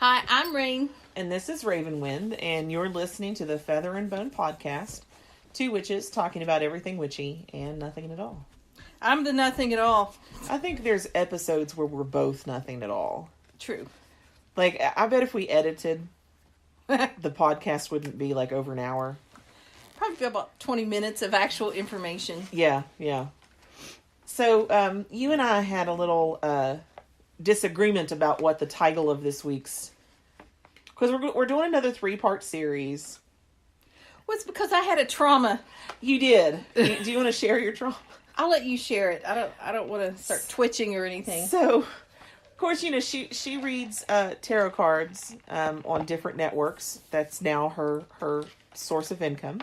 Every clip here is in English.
Hi, I'm Rain. And this is RavenWynd, and you're listening to the Feather and Bone podcast. Two witches talking about everything witchy and nothing at all. I'm the nothing at all. I think there's episodes where we're both nothing at all. True. Like, I bet if we edited, the podcast wouldn't be like over an hour. Probably about 20 minutes of actual information. Yeah. So, you and I had a little disagreement about what the title of this week's... Because we're doing another 3-part series. Well, it's because I had a trauma. You did. Do you want to share your trauma? I'll let you share it. I don't want to start twitching or anything. So, of course, you know, she reads tarot cards on different networks. That's now her source of income.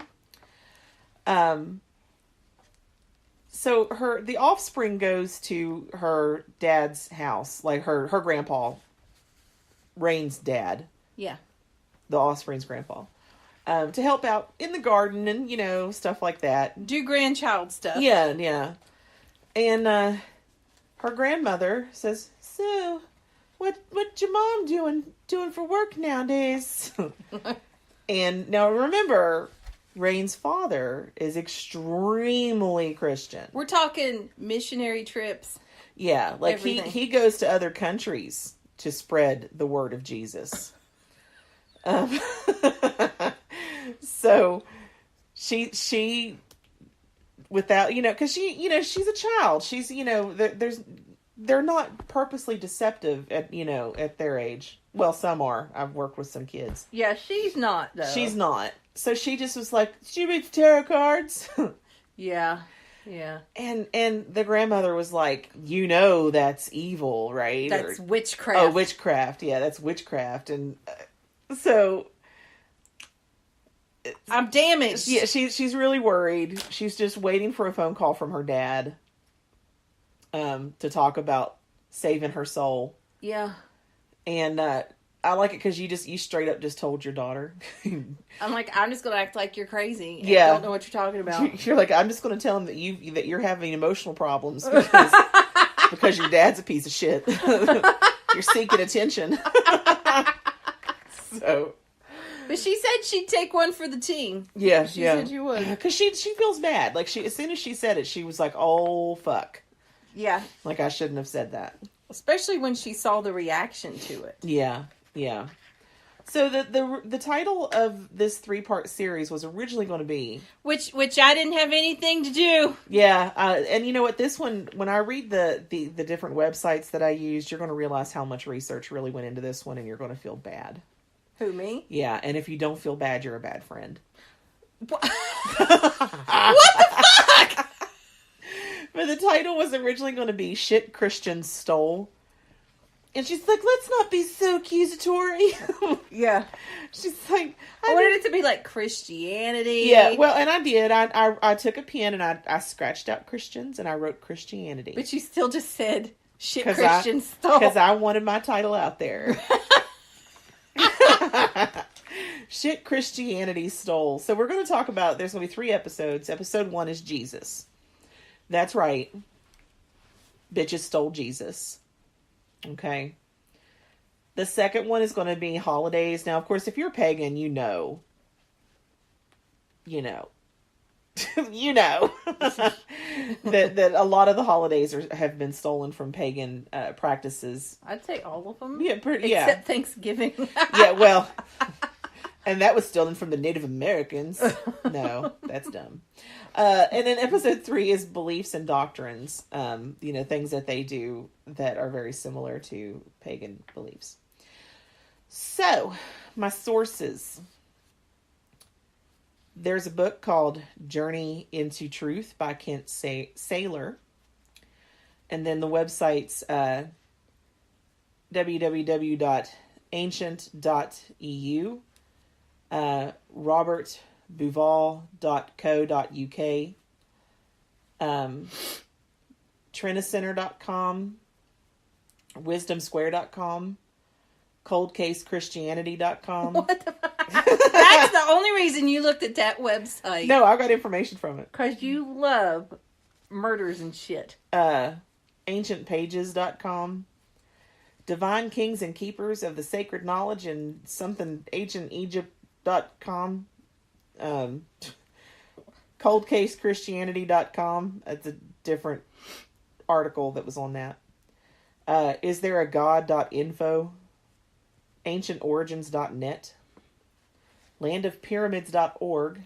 So the offspring goes to her dad's house, like her grandpa, Rain's dad. Yeah. The offspring's grandpa. To help out in the garden and, you know, stuff like that. Do grandchild stuff. Yeah. And her grandmother says, "So, what your mom doing for work nowadays?" And now remember, Rain's father is extremely Christian. We're talking missionary trips. Yeah, like everything. he goes to other countries to spread the word of Jesus. So she without, you know, because she's a child. She's, you know, they're not purposely deceptive at their age. Well, some are. I've worked with some kids. Yeah, she's not though. She's not. So she just was like, she reads tarot cards. Yeah. And the grandmother was like, you know, that's evil, right? That's witchcraft. Oh, witchcraft. Yeah, that's witchcraft. And so I'm damaged. Yeah, she's really worried. She's just waiting for a phone call from her dad to talk about saving her soul. Yeah. And I like it because you straight up just told your daughter. I'm like, I'm just going to act like you're crazy. And Yeah. don't know what you're talking about. You're like, I'm just going to tell him that you're having emotional problems because your dad's a piece of shit. You're seeking attention. So... But she said she'd take one for the team. Yeah, she said she would. Because she feels bad. Like, as soon as she said it, she was like, oh, fuck. Yeah. Like, I shouldn't have said that. Especially when she saw the reaction to it. Yeah. So the title of this 3-part series was originally going to be... Which I didn't have anything to do. Yeah, and you know what? This one, when I read the different websites that I used, you're going to realize how much research really went into this one, and you're going to feel bad. Who, me? Yeah, and if you don't feel bad, you're a bad friend. What the fuck? But the title was originally going to be Shit Christians Stole. And she's like, let's not be so accusatory. Yeah. She's like... I wanted it to be like Christianity. Yeah, well, and I did. I took a pen and I scratched out Christians and I wrote Christianity. But you still just said Shit Christians Stole. Because I wanted my title out there. Shit Christianity Stole. So we're going to talk about, there's going to be 3 episodes. Episode 1 is Jesus. That's right. Bitches stole Jesus. Okay. The second one is going to be holidays. Now, of course, if you're pagan, you know that a lot of the holidays have been stolen from pagan practices. I'd say all of them. Yeah, except Thanksgiving. Yeah, well, and that was stolen from the Native Americans. No, that's dumb. And then episode 3 is beliefs and doctrines. Things that they do that are very similar to pagan beliefs. So, my sources. There's a book called Journey into Truth by Kent Saylor. And then the website's www.ancient.eu, robertbuval.co.uk, Trinacenter.com, wisdomsquare.com, coldcasechristianity.com. What the fuck? That's the only reason you looked at that website. No, I got information from it. Because you love murders and shit. Ancientpages.com, Divine Kings and Keepers of the Sacred Knowledge and something ancientegypt.com. Coldcasechristianity.com. It's a different article that was on that. Is there a God.info? Ancientorigins.net. Landofpyramids.org.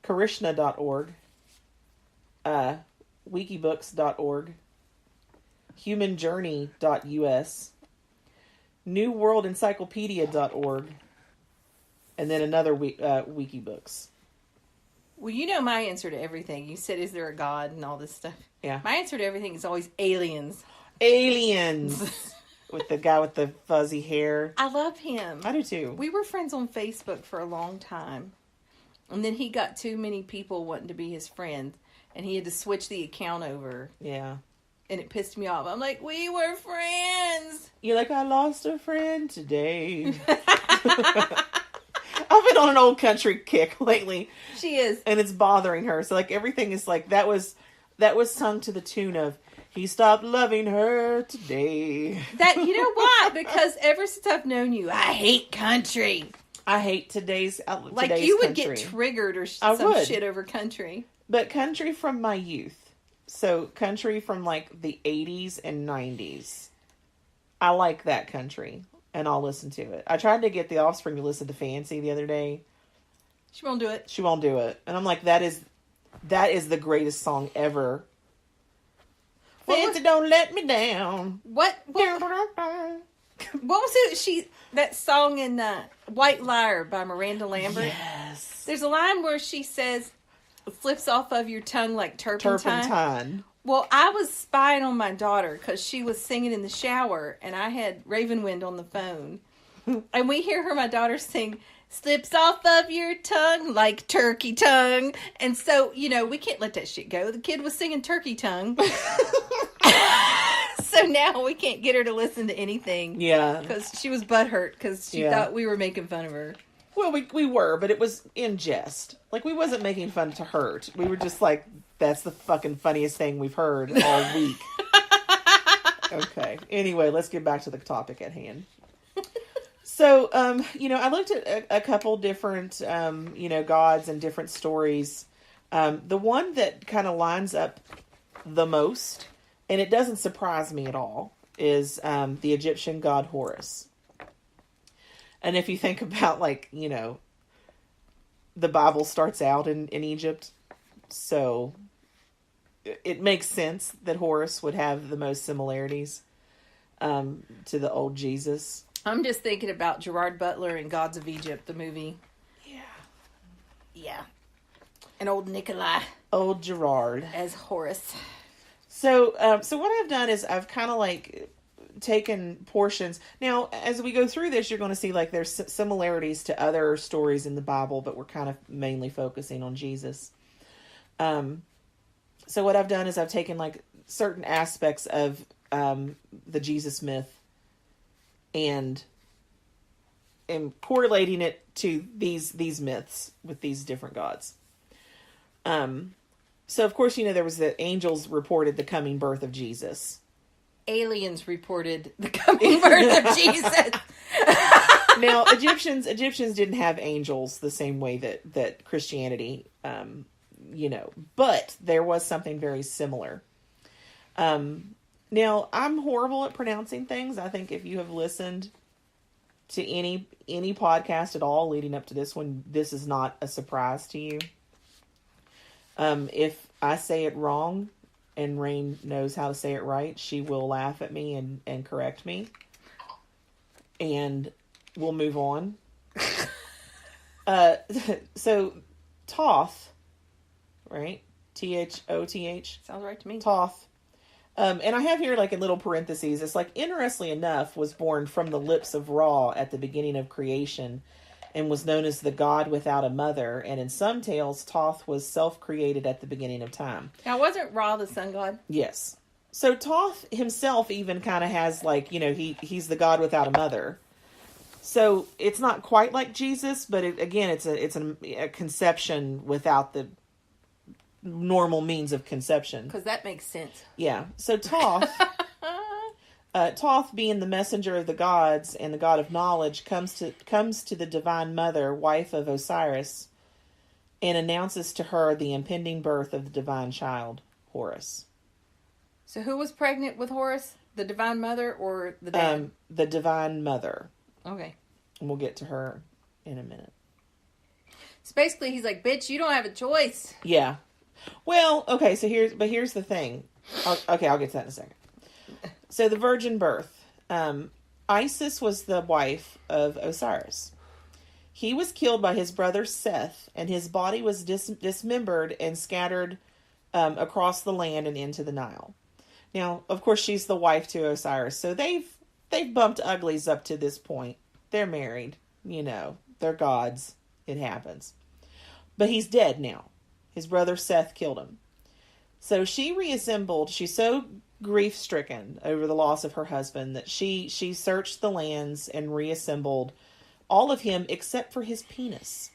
Karishna.org. Wikibooks.org. humanjourney.us. newworldencyclopedia.org. And then another Wikibooks. Well, you know my answer to everything. You said, is there a God and all this stuff? Yeah. My answer to everything is always aliens. Aliens. With the guy with the fuzzy hair. I love him. I do too. We were friends on Facebook for a long time. And then he got too many people wanting to be his friend. And he had to switch the account over. Yeah. And it pissed me off. I'm like, we were friends. You're like, I lost a friend today. I've been on an old country kick lately. She is. And it's bothering her. So like everything is like, that was sung to the tune of, he stopped loving her today. That, you know why? Because ever since I've known you, I hate country. I hate today's Like you would country. get triggered or some shit over country. But country from my youth. So country from like the 80s and 90s. I like that country. And I'll listen to it. I tried to get the Offspring to listen to Fancy the other day. She won't do it. She won't do it. And I'm like, that is the greatest song ever. Fancy, don't let me down. What was it? That song in White Liar by Miranda Lambert? Yes. There's a line where she says, slips off of your tongue like turpentine. Well, I was spying on my daughter because she was singing in the shower, and I had RavenWynd on the phone. And we hear my daughter sing, slips off of your tongue like turkey tongue. And so, we can't let that shit go. The kid was singing turkey tongue. So now we can't get her to listen to anything. Yeah. Because she was butthurt because she thought we were making fun of her. Well, we were, but it was in jest. Like, we wasn't making fun to her. We were just like, that's the fucking funniest thing we've heard all week. Okay. Anyway, let's get back to the topic at hand. So, I looked at a couple different, gods and different stories. The one that kind of lines up the most, and it doesn't surprise me at all, is the Egyptian god Horus. And if you think about, the Bible starts out in Egypt, so it makes sense that Horus would have the most similarities to the old Jesus. I'm just thinking about Gerard Butler and Gods of Egypt, the movie. Yeah. Yeah. And old Nikolai. Old Gerard. As Horus. So what I've done is I've kind of taken portions. Now, as we go through this, you're going to see there's similarities to other stories in the Bible, but we're kind of mainly focusing on Jesus. So what I've done is I've taken certain aspects of the Jesus myth and correlating it to these myths with these different gods. So of course, there was the angels reported the coming birth of Jesus. Aliens reported the coming birth of Jesus. Now, Egyptians didn't have angels the same way that Christianity, but there was something very similar. Now, I'm horrible at pronouncing things. I think if you have listened to any podcast at all leading up to this one, this is not a surprise to you. If I say it wrong and Rain knows how to say it right, she will laugh at me and correct me. And we'll move on. So, Thoth, right? Thoth. Sounds right to me. Thoth. And I have here in little parentheses, it's interestingly enough, was born from the lips of Ra at the beginning of creation and was known as the god without a mother. And in some tales, Thoth was self-created at the beginning of time. Now, wasn't Ra the sun god? Yes. So Thoth himself even kind of has he's the god without a mother. So it's not quite like Jesus, but it's a conception without the normal means of conception. Because that makes sense. Yeah. So Thoth, Thoth, being the messenger of the gods and the god of knowledge, comes to the divine mother, wife of Osiris, and announces to her the impending birth of the divine child, Horus. So who was pregnant with Horus? The divine mother or the dad? The divine mother. Okay. And we'll get to her in a minute. So basically he's like, bitch, you don't have a choice. Yeah. Well, okay, so here's the thing. I'll get to that in a second. So the virgin birth. Isis was the wife of Osiris. He was killed by his brother Seth, and his body was dismembered and scattered across the land and into the Nile. Now, of course, she's the wife to Osiris, so they've bumped uglies up to this point. They're married, they're gods. It happens. But he's dead now. His brother Seth killed him. So she reassembled. She's so grief-stricken over the loss of her husband that she searched the lands and reassembled all of him except for his penis.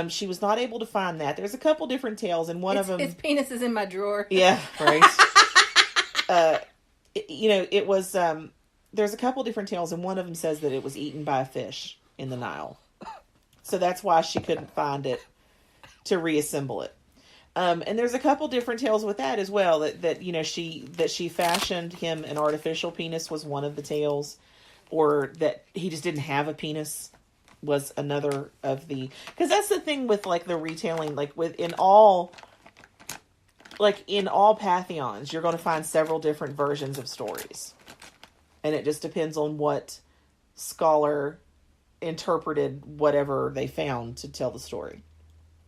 She was not able to find that. There's a couple different tales, and one of them... His penis is in my drawer. Yeah, right. It was... there's a couple different tales, and one of them says that it was eaten by a fish in the Nile. So that's why she couldn't find it to reassemble it. And there's a couple different tales with that as well. That she fashioned him an artificial penis was one of the tales, or that he just didn't have a penis was another of the. Because that's the thing with like the retailing, like in all pantheons, you're going to find several different versions of stories, and it just depends on what scholar interpreted whatever they found to tell the story.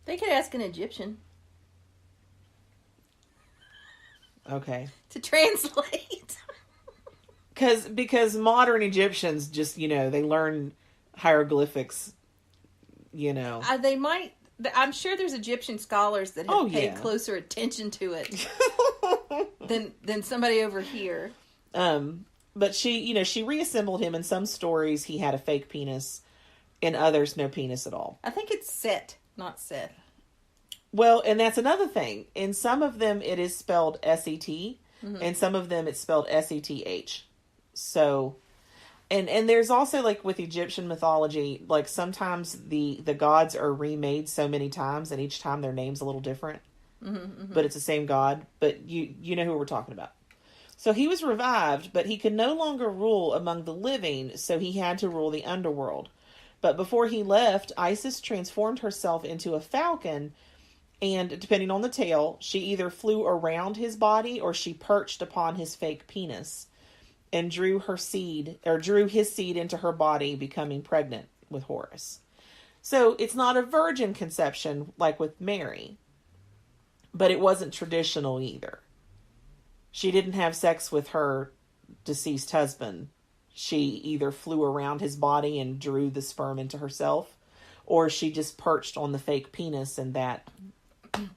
They could ask an Egyptian. Okay. To translate. Because modern Egyptians just, they learn hieroglyphics, They might... I'm sure there's Egyptian scholars that have paid closer attention to it than somebody over here. But she reassembled him. In some stories, he had a fake penis. In others, no penis at all. I think it's Set, not Seth. Well, and that's another thing. In some of them, it is spelled S-E-T. Mm-hmm. And some of them, it's spelled S-E-T-H. So, and there's also, like, with Egyptian mythology, like, sometimes the gods are remade so many times, and each time their name's a little different. Mm-hmm, mm-hmm. But it's the same god. But you know who we're talking about. So he was revived, but he could no longer rule among the living, so he had to rule the underworld. But before he left, Isis transformed herself into a falcon, and depending on the tale, she either flew around his body or she perched upon his fake penis and drew his seed into her body, becoming pregnant with Horus. So it's not a virgin conception like with Mary, but it wasn't traditional either. She didn't have sex with her deceased husband. She either flew around his body and drew the sperm into herself, or she just perched on the fake penis and that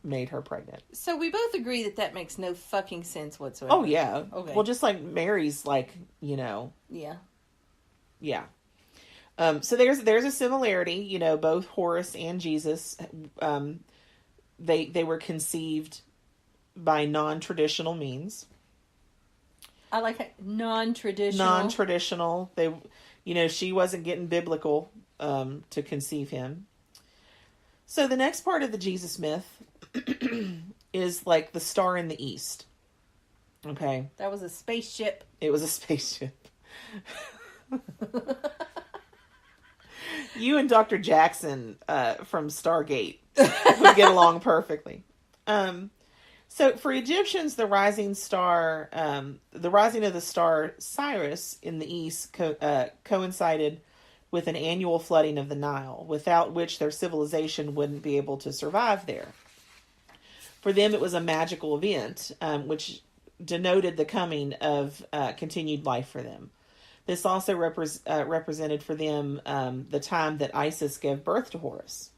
made her pregnant. So we both agree that makes no fucking sense whatsoever. Oh, yeah. Okay. Well, just like Mary's, like, Yeah. Yeah. So there's a similarity, both Horus and Jesus, they were conceived by non-traditional means. I like it. Non-traditional. Non-traditional. They, she wasn't getting biblical to conceive him. So the next part of the Jesus myth is like the star in the east. Okay. That was a spaceship. It was a spaceship. You and Dr. Jackson from Stargate would get along perfectly. So for Egyptians, the rising of the star Sirius in the east coincided with an annual flooding of the Nile, without which their civilization wouldn't be able to survive there. For them, it was a magical event, which denoted the coming of continued life for them. This also represented for them the time that Isis gave birth to Horus.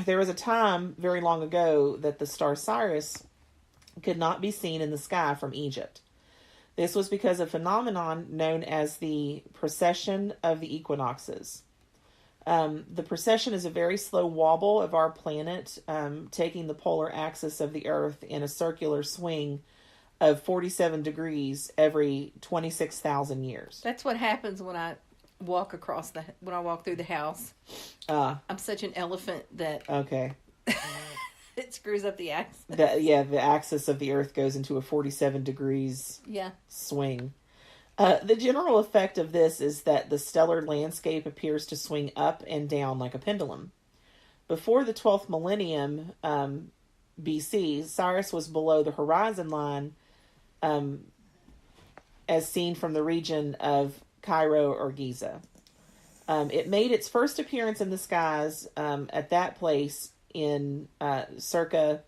There was a time very long ago that the star Sirius could not be seen in the sky from Egypt. This was because of a phenomenon known as the precession of the equinoxes. The precession is a very slow wobble of our planet, taking the polar axis of the Earth in a circular swing of 47 degrees every 26,000 years. That's what happens when I walk through the house. I'm such an elephant that okay. it screws up the axis. The axis of the Earth goes into a 47 degrees swing. The general effect of this is that the stellar landscape appears to swing up and down like a pendulum. Before the 12th millennium BC, Sirius was below the horizon line as seen from the region of Cairo or Giza. It made its first appearance in the skies at that place in circa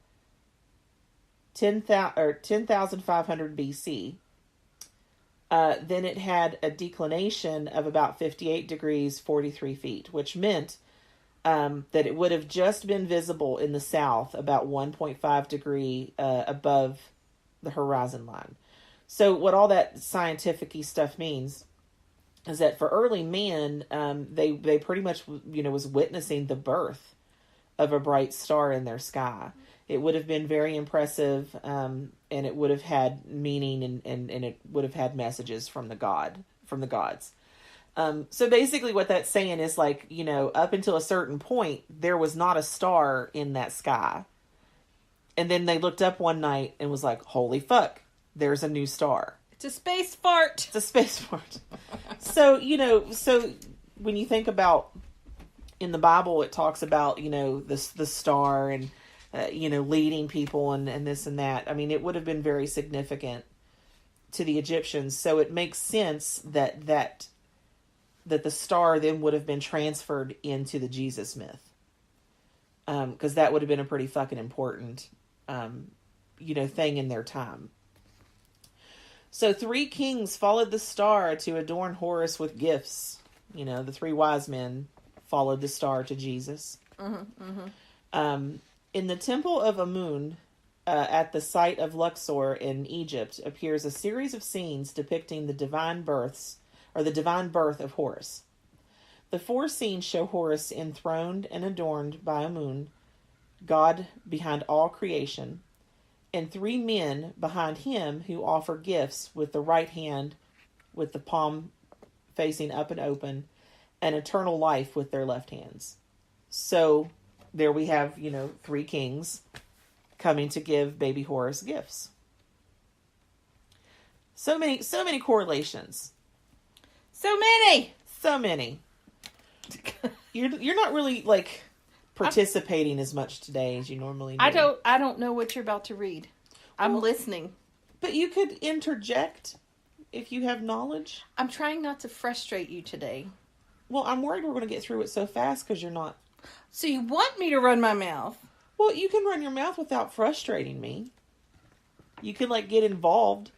10,500 BC. Then it had a declination of about 58 degrees, 43 feet, which meant that it would have just been visible in the south about 1.5 degree above the horizon line. So what all that scientific-y stuff means is that for early man, they pretty much, was witnessing the birth of a bright star in their sky. It would have been very impressive, and it would have had meaning, and it would have had messages from the gods. So basically what that's saying is up until a certain point, there was not a star in that sky. And then they looked up one night and was like, holy fuck, there's a new star. It's a space fart. It's a space fart. So when you think about in the Bible, it talks about, the star and, leading people and this and that. I mean, it would have been very significant to the Egyptians. So it makes sense that the star then would have been transferred into the Jesus myth. Because that would have been a pretty fucking important, thing in their time. So 3 kings followed the star to adorn Horus with gifts. The 3 wise men followed the star to Jesus. In the temple of Amun, at the site of Luxor in Egypt, appears a series of scenes depicting the divine birth of Horus. The 4 scenes show Horus enthroned and adorned by Amun, God behind all creation, and 3 men behind him who offer gifts with the right hand, with the palm facing up and open, and eternal life with their left hands. So there we have, 3 kings coming to give baby Horus gifts. So many correlations. So many. You're not really participating as much today as you normally do. I don't know what you're about to read. I'm listening. But you could interject if you have knowledge. I'm trying not to frustrate you today. Well, I'm worried we're going to get through it so fast because you're not. So you want me to run my mouth? Well, you can run your mouth without frustrating me. You can get involved.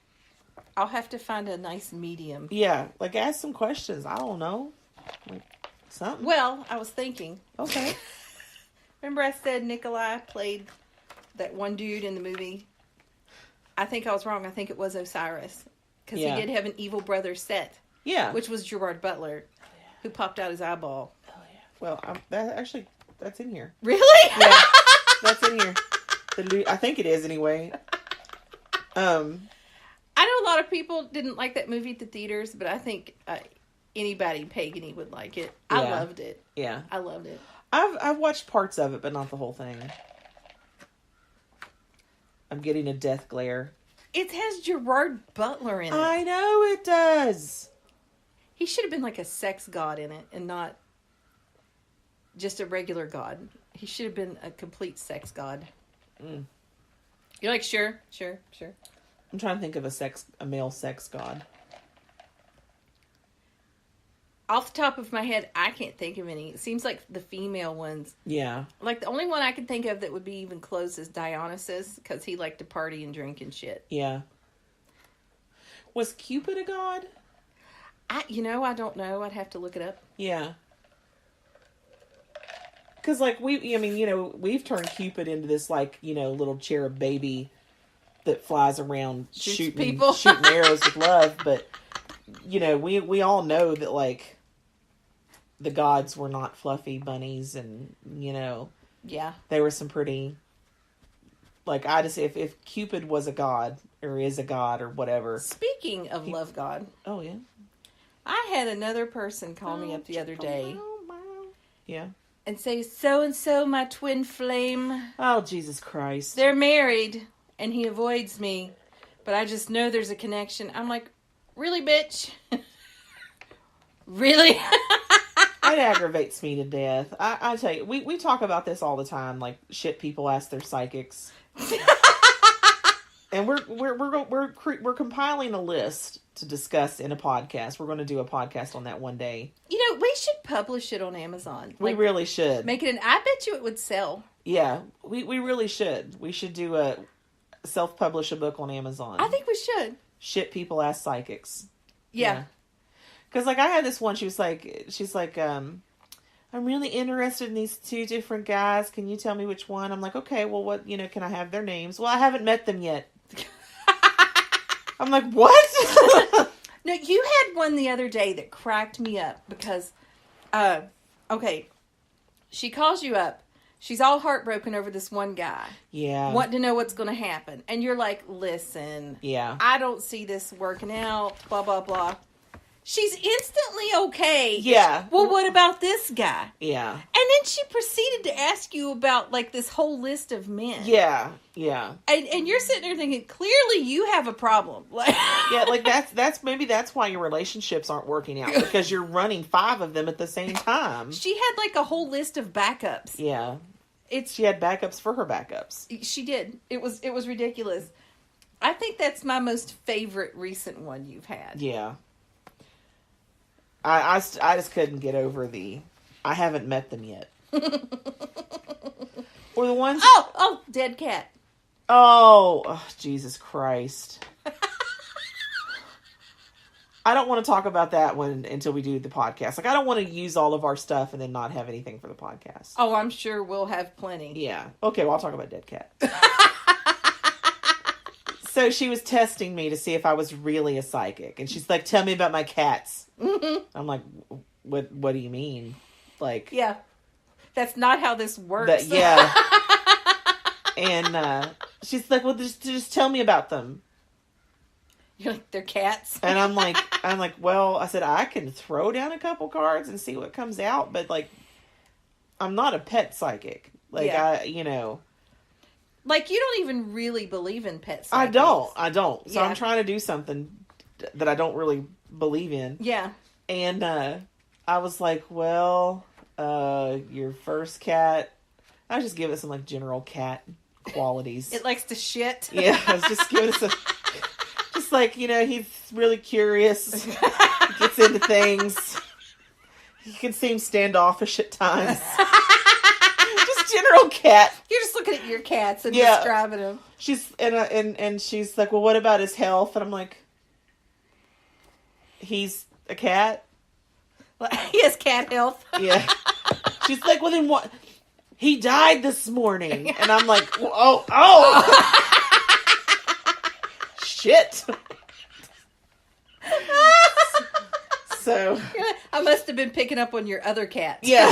I'll have to find a nice medium. Yeah, ask some questions. I don't know. Something. Well, I was thinking. Okay. Remember I said Nikolai played that one dude in the movie? I think I was wrong. I think it was Osiris. Because he did have an evil brother Set. Yeah. Which was Gerard Butler, who popped out his eyeball. Oh, yeah. Well, that's in here. Really? Yeah, that's in here. I think it is anyway. I know a lot of people didn't like that movie at the theaters, but I think anybody pagany would like it. I loved it. Yeah. I loved it. I've watched parts of it, but not the whole thing. I'm getting a death glare. It has Gerard Butler in it. I know it does. He should have been a sex god in it and not just a regular god. He should have been a complete sex god. Mm. You're sure. I'm trying to think of a male sex god. Off the top of my head, I can't think of any. It seems like the female ones. Yeah. The only one I can think of that would be even close is Dionysus, because he liked to party and drink and shit. Yeah. Was Cupid a god? I don't know. I'd have to look it up. Yeah. Because, we've turned Cupid into this, little cherub baby that flies around shooting arrows with love, but... we all know that, the gods were not fluffy bunnies and, Yeah. they were some pretty, if Cupid was a god or is a God or whatever. Speaking of love God. Oh, yeah. I had another person call me up the other day. Yeah. And say, so-and-so, my twin flame. Oh, Jesus Christ. They're married, and he avoids me. But I just know there's a connection. I'm like, really, bitch? Really? It aggravates me to death. I tell you, we talk about this all the time, like shit people ask their psychics. And we're compiling a list to discuss in a podcast. We're going to do a podcast on that one day. You know, we should publish it on Amazon. We really should. Make it I bet you it would sell. Yeah, we really should. We should do self-publish a book on Amazon. I think we should. Shit people ask psychics. Yeah. Because, like, I had this one, she's like, I'm really interested in these two different guys. Can you tell me which one? I'm like, okay, well, what, can I have their names? Well, I haven't met them yet. I'm like, what? No, you had one the other day that cracked me up because, okay, she calls you up. She's all heartbroken over this one guy. Yeah. Wanting to know what's going to happen. And you're like, listen. Yeah. I don't see this working out, blah, blah, blah. She's instantly okay. Yeah. Well, what about this guy? Yeah. And then she proceeded to ask you about, like, this whole list of men. Yeah. Yeah. And you're sitting there thinking, clearly you have a problem. Yeah, like, that's why your relationships aren't working out. Because you're running 5 of them at the same time. She had, like, a whole list of backups. Yeah. She had backups for her backups. She did. It was ridiculous. I think that's my most favorite recent one you've had. Yeah. I just couldn't get over I haven't met them yet. Or the ones... Oh, dead cat. Oh, Jesus Christ. I don't want to talk about that one until we do the podcast. Like, I don't want to use all of our stuff and then not have anything for the podcast. Oh, I'm sure we'll have plenty. Yeah. Okay, well, I'll talk about dead cat. So she was testing me to see if I was really a psychic. And she's like, tell me about my cats. Mm-hmm. I'm like, what do you mean? Like... Yeah. That's not how this works. Yeah. And she's like, well, just tell me about them. You're like, they're cats. And I'm like, well, I said, I can throw down a couple cards and see what comes out. But, like, I'm not a pet psychic. Like, yeah. Like, you don't even really believe in pet psychics. I don't. So I'm trying to do something that I don't really believe in. Yeah. And I was like, well, your first cat, I was just giving it some, like, general cat qualities. It likes to shit. Yeah, I was just giving it some, just like, he's really curious. He gets into things. He can seem standoffish at times. General cat. You're just looking at your cats and describing them. She's and she's like, well, what about his health? And I'm like, he's a cat. Well, he has cat health. Yeah. She's like, well, then what? He died this morning, and I'm like, oh, shit. So I must have been picking up on your other cat. Yeah.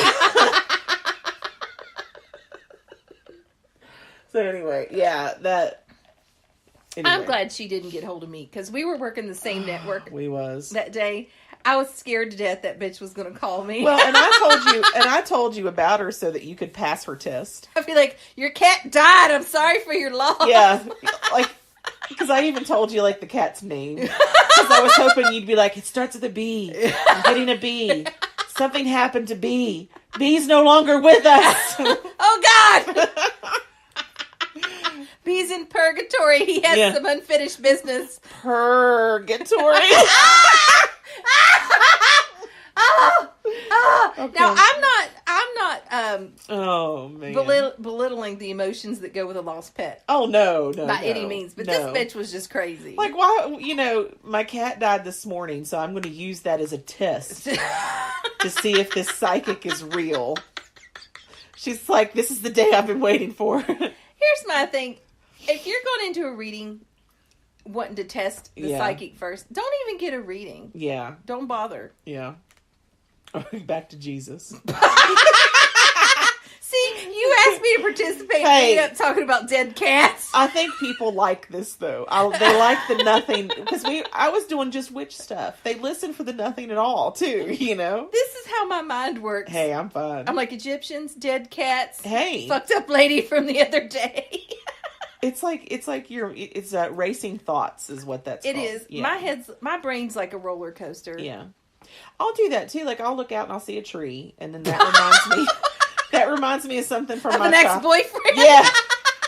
So anyway, yeah, anyway. I'm glad she didn't get hold of me because we were working the same network. We was that day. I was scared to death that bitch was going to call me. Well, and I told you about her so that you could pass her test. I'd be like, your cat died. I'm sorry for your loss. Yeah, like because I even told you like the cat's name because I was hoping you'd be like, it starts with a B. I'm getting a B. Something happened to B. B's no longer with us. Oh God. B's in purgatory. He has some unfinished business. Purgatory. Okay. Now I'm not oh man, belittling the emotions that go with a lost pet. Oh no, by any means. But this bitch was just crazy. Like, why? My cat died this morning, so I'm going to use that as a test to see if this psychic is real. She's like, this is the day I've been waiting for. Here's my thing. If you're going into a reading wanting to test the psychic first, don't even get a reading. Yeah. Don't bother. Yeah. Back to Jesus. See, You asked me to participate and end up talking about dead cats. I think people like this, though. They like the nothing, because I was doing just witch stuff. They listen for the nothing at all, too, you know? This is how my mind works. Hey, I'm fine. I'm like Egyptians, dead cats, hey, fucked up lady from the other day. It's racing thoughts is what that's called. It is. Yeah. My brain's like a roller coaster. Yeah. I'll do that too. Like I'll look out and I'll see a tree, and then that reminds me of something from my ex-boyfriend. Yeah.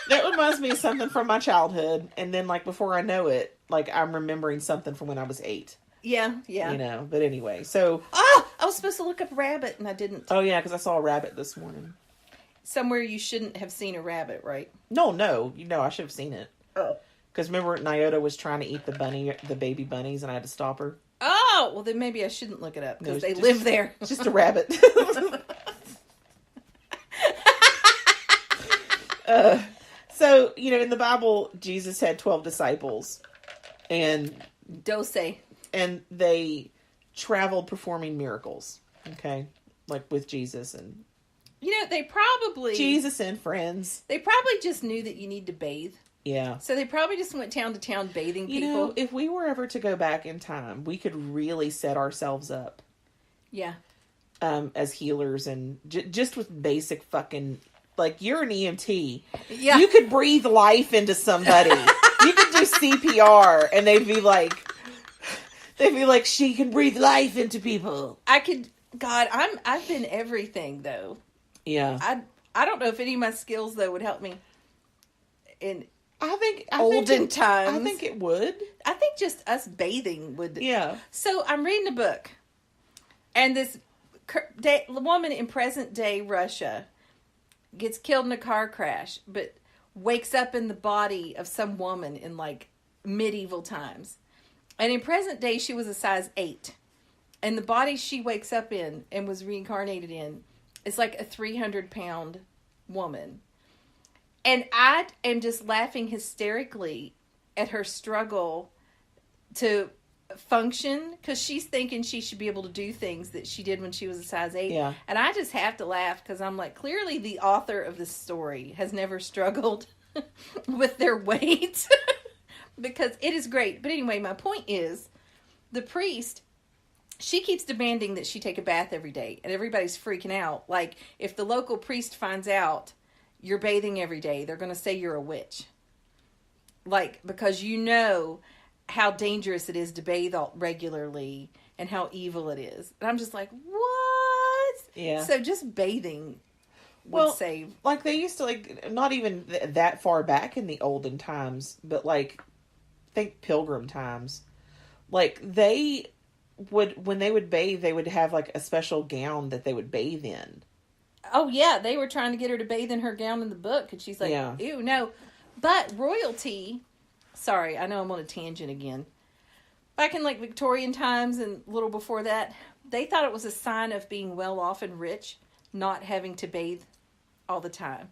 That reminds me of something from my childhood, and then like before I know it, like I'm remembering something from when I was 8. Yeah. You know, but anyway, so I was supposed to look up rabbit and I didn't. Oh yeah, because I saw a rabbit this morning. Somewhere you shouldn't have seen a rabbit, right? No, I should have seen it. Oh. Because remember, Nyota was trying to eat the baby bunnies, and I had to stop her. Oh, well then maybe I shouldn't look it up, because they live there. It's just a rabbit. So, you know, in the Bible, Jesus had 12 disciples. And they traveled performing miracles. Okay? Like with Jesus and... You know, they probably... Jesus and friends. They probably just knew that you need to bathe. Yeah. So they probably just went town to town bathing people. You know, if we were ever to go back in time, we could really set ourselves up. Yeah. As healers and just with basic fucking... Like, you're an EMT. Yeah. You could breathe life into somebody. You could do CPR and they'd be like, she can breathe life into people. I could... God, I've been everything, though. Yeah. I don't know if any of my skills, though, would help me in olden times. I think it would. I think just us bathing would. Yeah. So I'm reading a book, and this woman in present-day Russia gets killed in a car crash, but wakes up in the body of some woman in, like, medieval times. And in present day, she was a size 8. And the body she wakes up in and was reincarnated in is like a 300-pound woman. And I am just laughing hysterically at her struggle to function, because she's thinking she should be able to do things that she did when she was a size 8. Yeah. And I just have to laugh, because I'm like, clearly the author of this story has never struggled with their weight. Because it is great. But anyway, my point is, the priest... She keeps demanding that she take a bath every day, and everybody's freaking out. Like, if the local priest finds out you're bathing every day, they're going to say you're a witch. Like, because you know how dangerous it is to bathe regularly and how evil it is. And I'm just like, what? Yeah. So just bathing would save. Like, they used to, like, not even that far back in the olden times, but, like, think pilgrim times. Like, when they would bathe, they would have like a special gown that they would bathe in. Oh yeah, they were trying to get her to bathe in her gown in the book, and she's like, ew, no. But royalty, sorry, I know I'm on a tangent again. Back in like Victorian times and a little before that, they thought it was a sign of being well off and rich, not having to bathe all the time.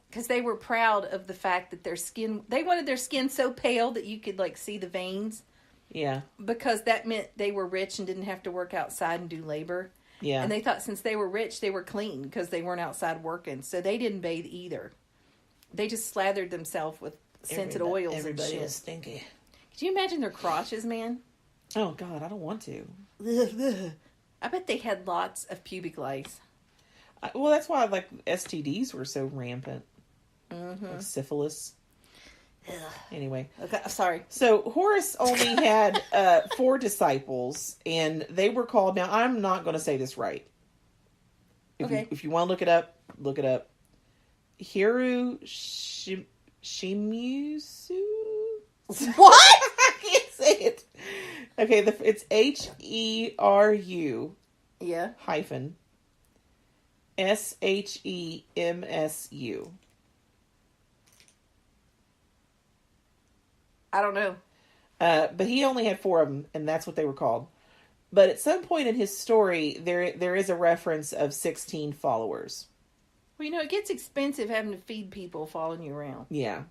Because they were proud of the fact that they wanted their skin so pale that you could like see the veins. Yeah. Because that meant they were rich and didn't have to work outside and do labor. Yeah. And they thought since they were rich, they were clean because they weren't outside working. So they didn't bathe either. They just slathered themselves with scented oils and shit. Everybody was stinky. Could you imagine their crotches, man? Oh, God, I don't want to. I bet they had lots of pubic lice. Well, that's why, like, STDs were so rampant. Mm-hmm. Like syphilis. Anyway. Okay, sorry. So Horace only had 4 disciples, and they were called... Now, I'm not going to say this right. If you want to look it up, look it up. Hiru Shimusu? What? I can't say it. Okay, it's Heru. Yeah. Hyphen. SHEMSU. I don't know. But he only had 4 of them, and that's what they were called. But at some point in his story, there is a reference of 16 followers. Well, you know, it gets expensive having to feed people following you around. Yeah.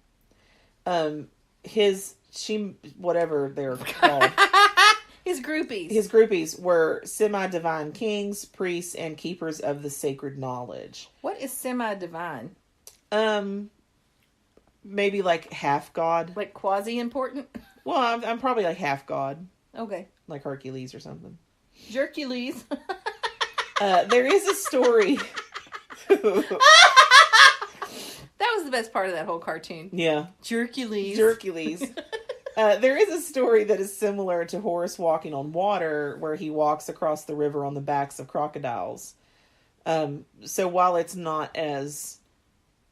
Whatever they're called. His groupies. His groupies were semi-divine kings, priests, and keepers of the sacred knowledge. What is semi-divine? Maybe like half god. Like quasi-important? Well, I'm probably like half god. Okay. Like Hercules or something. Jercules. There is a story. That was the best part of that whole cartoon. Yeah. Jercules. Jercules. There is a story that is similar to Horace walking on water, where he walks across the river on the backs of crocodiles. So while it's not as,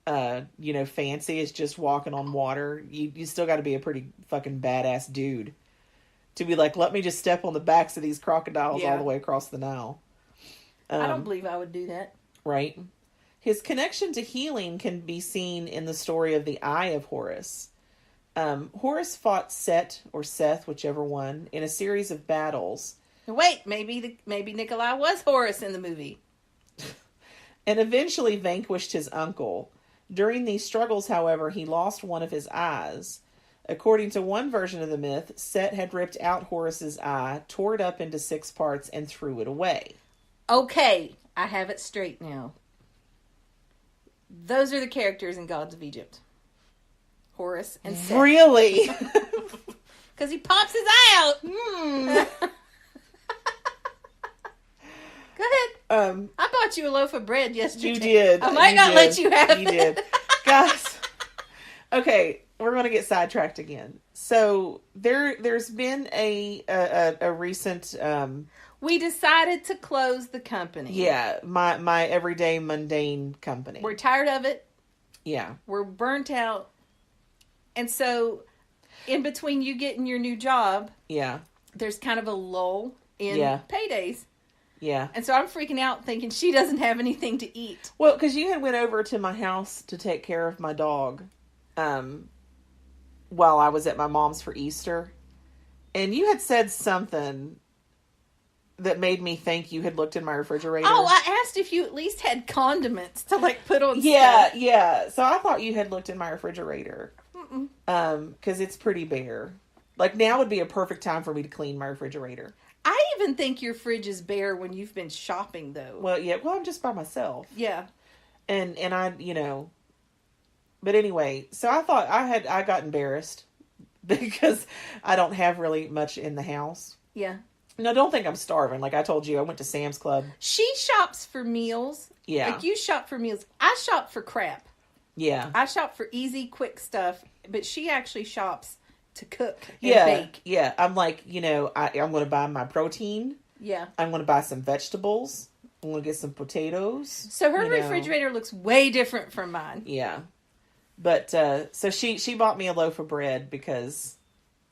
fancy as just walking on water, you still got to be a pretty fucking badass dude to be like, let me just step on the backs of these crocodiles all the way across the Nile. I don't believe I would do that. Right. His connection to healing can be seen in the story of the Eye of Horus. Horus fought Set or Seth, whichever one, in a series of battles. Wait, maybe Nikolai was Horus in the movie. And eventually vanquished his uncle. During these struggles, however, he lost one of his eyes. According to one version of the myth, Set had ripped out Horus's eye, tore it up into 6 parts, and threw it away. Okay, I have it straight now. Those are the characters in Gods of Egypt. Horus and Set. Really? Because he pops his eye out. Go ahead. I bought you a loaf of bread yesterday. You did. I might not let you have it. You did. Guys, okay, we're going to get sidetracked again. So there's been a recent... we decided to close the company. Yeah, my everyday mundane company. We're tired of it. Yeah. We're burnt out. And so, in between you getting your new job, there's kind of a lull in paydays. Yeah. And so I'm freaking out thinking she doesn't have anything to eat. Well, because you had went over to my house to take care of my dog while I was at my mom's for Easter. And you had said something that made me think you had looked in my refrigerator. Oh, I asked if you at least had condiments to put on stuff. stuff. Yeah. So I thought you had looked in my refrigerator. Because it's pretty bare. Now would be a perfect time for me to clean my refrigerator. I even think your fridge is bare when you've been shopping, though. Well, yeah. Well, I'm just by myself. Yeah. And I, but anyway, so I thought I got embarrassed because I don't have really much in the house. Yeah. No, don't think I'm starving. Like I told you, I went to Sam's Club. She shops for meals. Yeah. You shop for meals. I shop for crap. Yeah. I shop for easy, quick stuff, but she actually shops to cook and bake. Yeah. I'm like, I'm going to buy my protein. Yeah. I'm going to buy some vegetables. I'm going to get some potatoes. So her refrigerator looks way different from mine. Yeah. But, so she bought me a loaf of bread because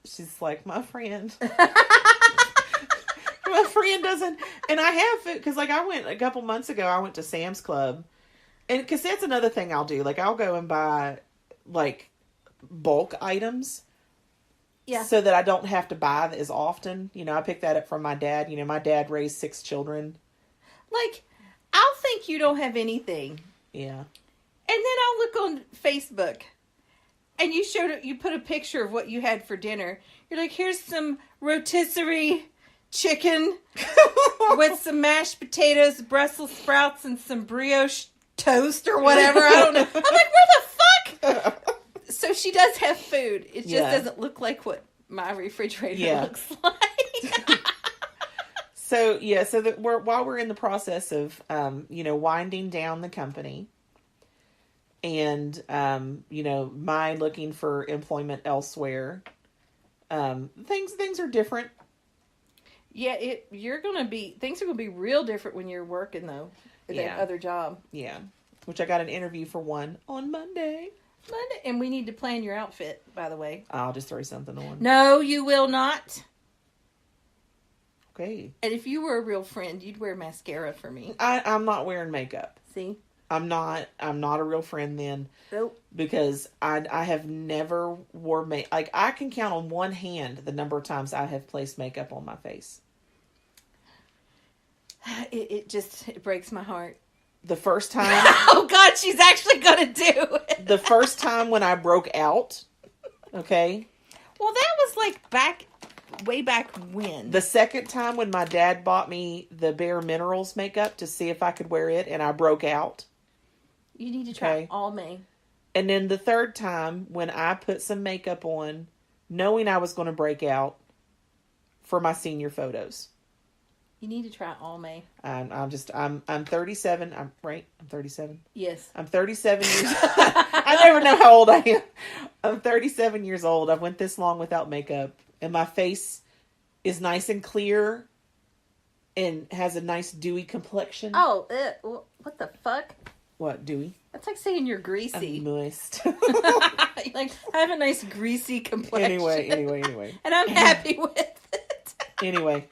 she's like, my friend. My friend doesn't, and I have food, because I went a couple months ago, I went to Sam's Club, and because that's another thing I'll do, I'll go and buy, bulk items, so that I don't have to buy as often. I picked that up from my dad. My dad raised 6 children. I'll think you don't have anything. Yeah. And then I'll look on Facebook, and you put a picture of what you had for dinner. You're like, here's some rotisserie chicken with some mashed potatoes, Brussels sprouts, and some brioche toast or whatever. I don't know. I'm like, where the fuck? So she does have food. It just doesn't look like what my refrigerator looks like. So while we're in the process of winding down the company, and my looking for employment elsewhere, things are different. Yeah, things are gonna be real different when you're working though, at that other job. Yeah, which I got an interview for one on Monday. And we need to plan your outfit, by the way. I'll just throw something on. No, you will not. Okay. And if you were a real friend, you'd wear mascara for me. I'm not wearing makeup. See? I'm not a real friend then. Nope. Because I have never wore makeup. I can count on one hand the number of times I have placed makeup on my face. It breaks my heart. The first time. Oh God, she's actually gonna do it. The first time when I broke out. Okay. Well, that was back way back when. The second time when my dad bought me the Bare Minerals makeup to see if I could wear it, and I broke out. You need to try Almay. And then the third time when I put some makeup on, knowing I was going to break out for my senior photos. You need to try Almay. I'm 37. I'm right. I'm 37. Yes. I'm 37 years. I never know how old I am. I'm 37 years old. I've went this long without makeup, and my face is nice and clear, and has a nice dewy complexion. Oh, what the fuck? What, dewy? That's like saying you're greasy. I'm moist. Like, I have a nice greasy complexion. Anyway. And I'm happy with it. Anyway.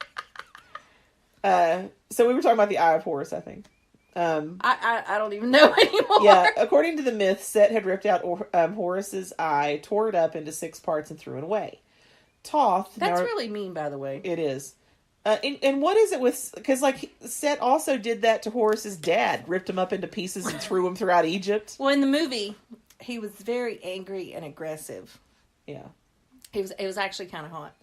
So we were talking about the Eye of Horus, I think. I don't even know anymore. Yeah, according to the myth, Set had ripped out Horus's eye, tore it up into 6 parts, and threw it away. Thoth... That's really mean, by the way. It is. And what is it with... Because, like, Set also did that to Horus's dad. Ripped him up into pieces and threw him throughout Egypt. Well, in the movie, he was very angry and aggressive. Yeah. It was actually kind of hot.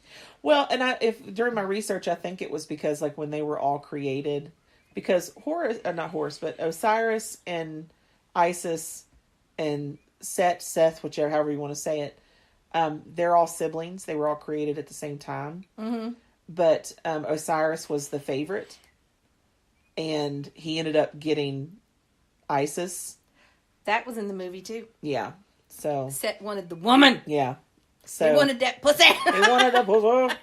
Well, and during my research, I think it was because, like, when they were all created... Because not Horus, but Osiris and Isis and Seth, however you want to say it, they're all siblings. They were all created at the same time. Mm-hmm. But Osiris was the favorite, and he ended up getting Isis. That was in the movie too. Yeah. So Set wanted the woman. Yeah. So he wanted that pussy. He wanted that pussy.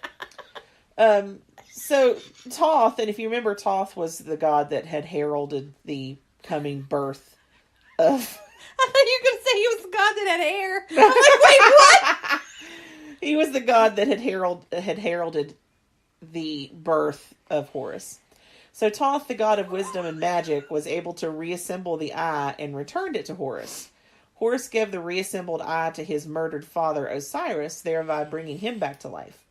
So Thoth, and if you remember, Thoth was the god that had heralded the coming birth of... I thought you were going to say he was the god that had hair. I'm like, wait, what? He was the god that had heralded the birth of Horus. So Thoth, the god of wisdom and magic, was able to reassemble the eye and returned it to Horus. Horus gave the reassembled eye to his murdered father Osiris, thereby bringing him back to life.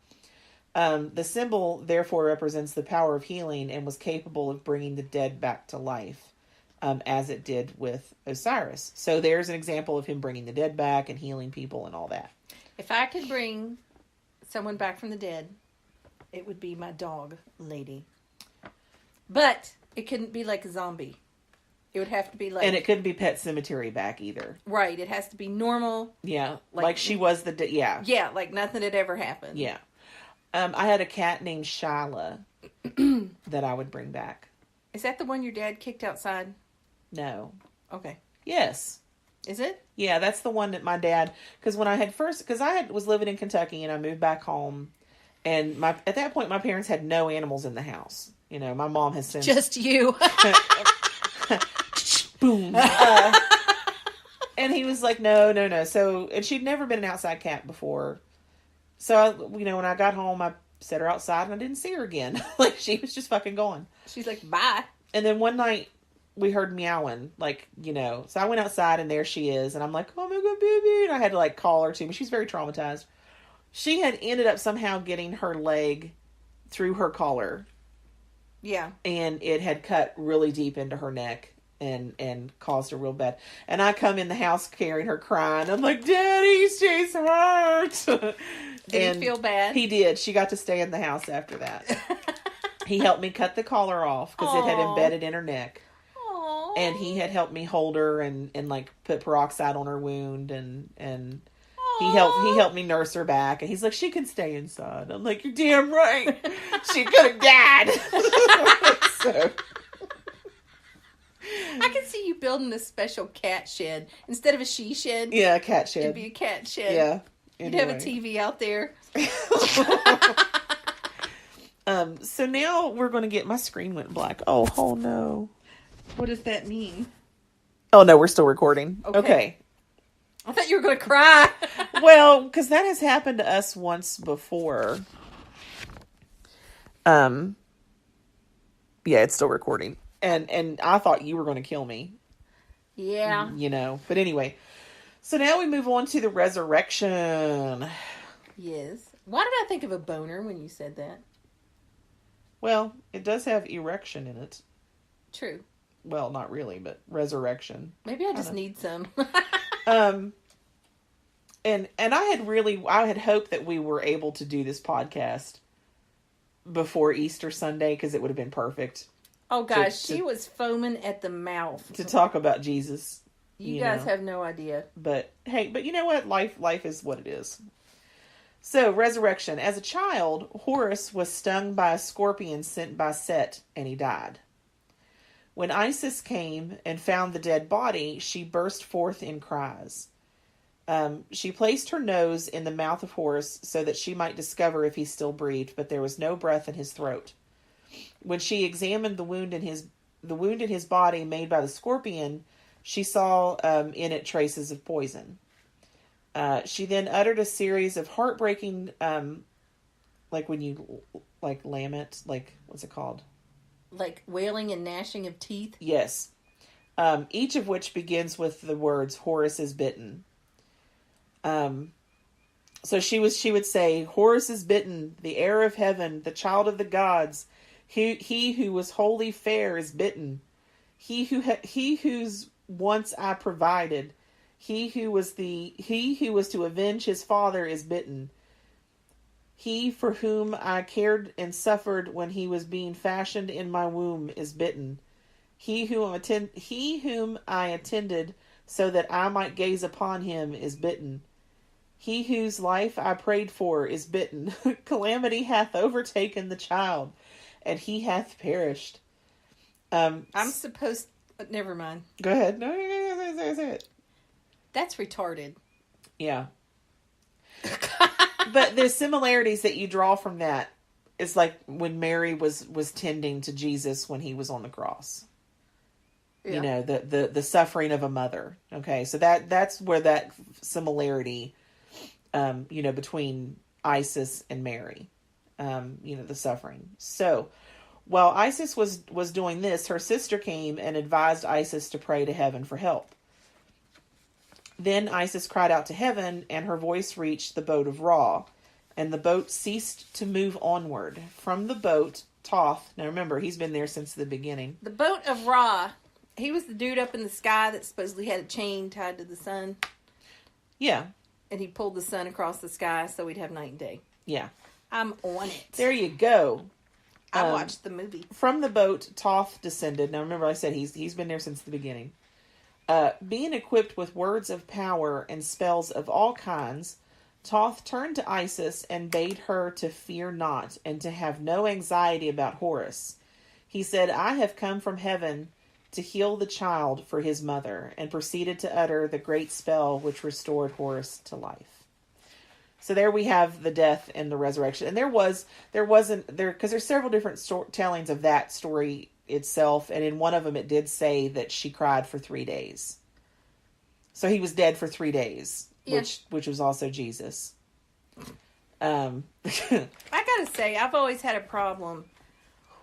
The symbol, therefore, represents the power of healing and was capable of bringing the dead back to life, as it did with Osiris. So there's an example of him bringing the dead back and healing people and all that. If I could bring someone back from the dead, it would be my dog, Lady. But it couldn't be like a zombie. It would have to be like... And it couldn't be Pet Cemetery back either. Right. It has to be normal. Yeah. Like she was yeah. Yeah, like nothing had ever happened. Yeah. I had a cat named Shyla that I would bring back. Is that the one your dad kicked outside? No. Okay. Yes. Is it? Yeah, that's the one that my dad... Because when I had was living in Kentucky and I moved back home, and at that point my parents had no animals in the house. You know, my mom has since... Just you. Boom. And he was like, no. So, and she'd never been an outside cat before. So, when I got home, I set her outside and I didn't see her again. Like, she was just fucking gone. She's like, bye. And then one night, we heard meowing, so I went outside and there she is. And I'm like, oh my God, baby. And I had to, call her to me. She's very traumatized. She had ended up somehow getting her leg through her collar. Yeah. And it had cut really deep into her neck. And caused her real bad. And I come in the house carrying her crying. I'm like, Daddy, she's hurt. Did he feel bad? He did. She got to stay in the house after that. He helped me cut the collar off because it had embedded in her neck. Aww. And he had helped me hold her and put peroxide on her wound and he helped me nurse her back. And he's like, she can stay inside. I'm like, you're damn right. She could have died. So... I can see you building a special cat shed. Instead of a she shed. Yeah, a cat shed. It'd be a cat shed. Yeah. Anyway. You'd have a TV out there. So now we're going to get... My screen went black. Oh no. What does that mean? Oh no, we're still recording. Okay. I thought you were going to cry. Well, because that has happened to us once before. Yeah, it's still recording. And I thought you were going to kill me. Yeah. But anyway. So now we move on to the resurrection. Yes. Why did I think of a boner when you said that? Well, it does have erection in it. True. Well, not really, but resurrection. Maybe I just need some. And I had hoped that we were able to do this podcast before Easter Sunday, because it would have been perfect. Oh gosh, she was foaming at the mouth to talk about Jesus. You guys have no idea. But hey, you know what? Life is what it is. So, resurrection. As a child, Horus was stung by a scorpion sent by Set, and he died. When Isis came and found the dead body, she burst forth in cries. She placed her nose in the mouth of Horus so that she might discover if he still breathed, but there was no breath in his throat. When she examined the wound in his body made by the scorpion, she saw in it traces of poison. She then uttered a series of heartbreaking, like when you lament, what's it called? Like wailing and gnashing of teeth? Yes. Each of which begins with the words, Horus is bitten. So she would say, Horus is bitten, the heir of heaven, the child of the gods. He who was wholly fair is bitten. He whose once I provided. He who was to avenge his father is bitten. He for whom I cared and suffered when he was being fashioned in my womb is bitten. He whom I attended so that I might gaze upon him is bitten. He whose life I prayed for is bitten. Calamity hath overtaken the child, and he hath perished. I'm supposed... Never mind. Go ahead. No, say it. That's retarded. Yeah. But the similarities that you draw from that is like when Mary was tending to Jesus when he was on the cross. Yeah. You know, the suffering of a mother. Okay, so that's where that similarity, between Isis and Mary, the suffering. So, while Isis was doing this, her sister came and advised Isis to pray to heaven for help. Then Isis cried out to heaven, and her voice reached the boat of Ra, and the boat ceased to move onward. From the boat, Thoth, now remember, he's been there since the beginning. The boat of Ra, he was the dude up in the sky that supposedly had a chain tied to the sun. Yeah. And he pulled the sun across the sky so we'd have night and day. Yeah. I'm on it. There you go. I watched the movie. From the boat, Thoth descended. Now remember I said he's been there since the beginning. Being equipped with words of power and spells of all kinds, Thoth turned to Isis and bade her to fear not and to have no anxiety about Horus. He said, I have come from heaven to heal the child for his mother, and proceeded to utter the great spell which restored Horus to life. So there we have the death and the resurrection. And because there's several different tellings of that story itself, and in one of them it did say that she cried for 3 days. So he was dead for 3 days, yeah. which was also Jesus. I gotta say, I've always had a problem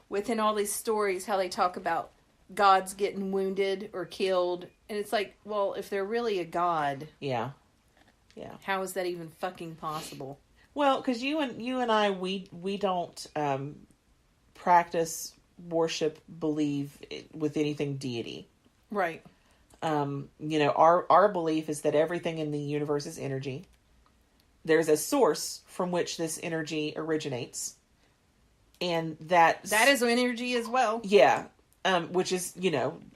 within all these stories how they talk about gods getting wounded or killed, and it's like, well, if they're really a god, yeah, how is that even fucking possible? Well, because you and I, we don't practice, worship, believe with anything deity. Right. Our belief is that everything in the universe is energy. There's a source from which this energy originates. And that is energy as well. Yeah. Which is,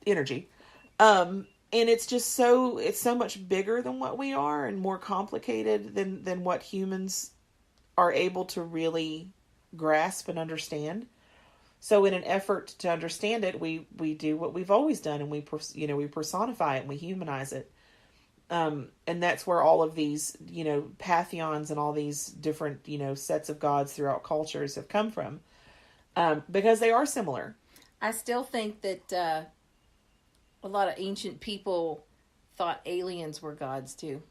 energy. And it's just it's so much bigger than what we are and more complicated than what humans are able to really grasp and understand. So in an effort to understand it, we do what we've always done, and we personify it and we humanize it. And that's where all of these, pantheons and all these different, sets of gods throughout cultures have come from. Because they are similar. I still think that a lot of ancient people thought aliens were gods too.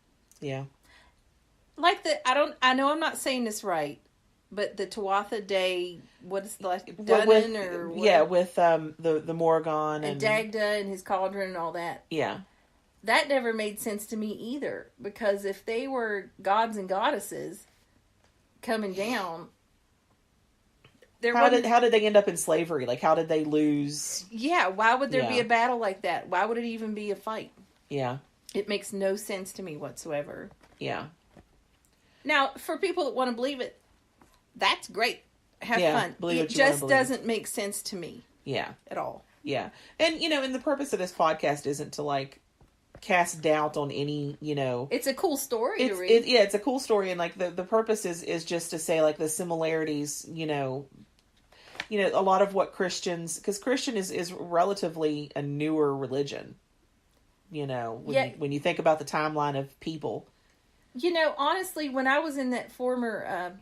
Yeah. Like I know I'm not saying this right, but the Tuatha Dé, what is the last Dunnan or what? Yeah, with the Morrigan and Dagda and his cauldron and all that. Yeah. That never made sense to me either, because if they were gods and goddesses coming down, how did they end up in slavery? Like, how did they lose? Yeah, why would there be a battle like that? Why would it even be a fight? Yeah. It makes no sense to me whatsoever. Yeah. Now, for people that want to believe it, that's great. Have fun. It just doesn't make sense to me. Yeah. At all. Yeah. And, and the purpose of this podcast isn't to, like, cast doubt on any, It's a cool story to read. It's a cool story. And, like, the purpose is just to say, like, the similarities, a lot of what Christians... Because Christian is relatively a newer religion. When you think about the timeline of people. Honestly, when I was in that former,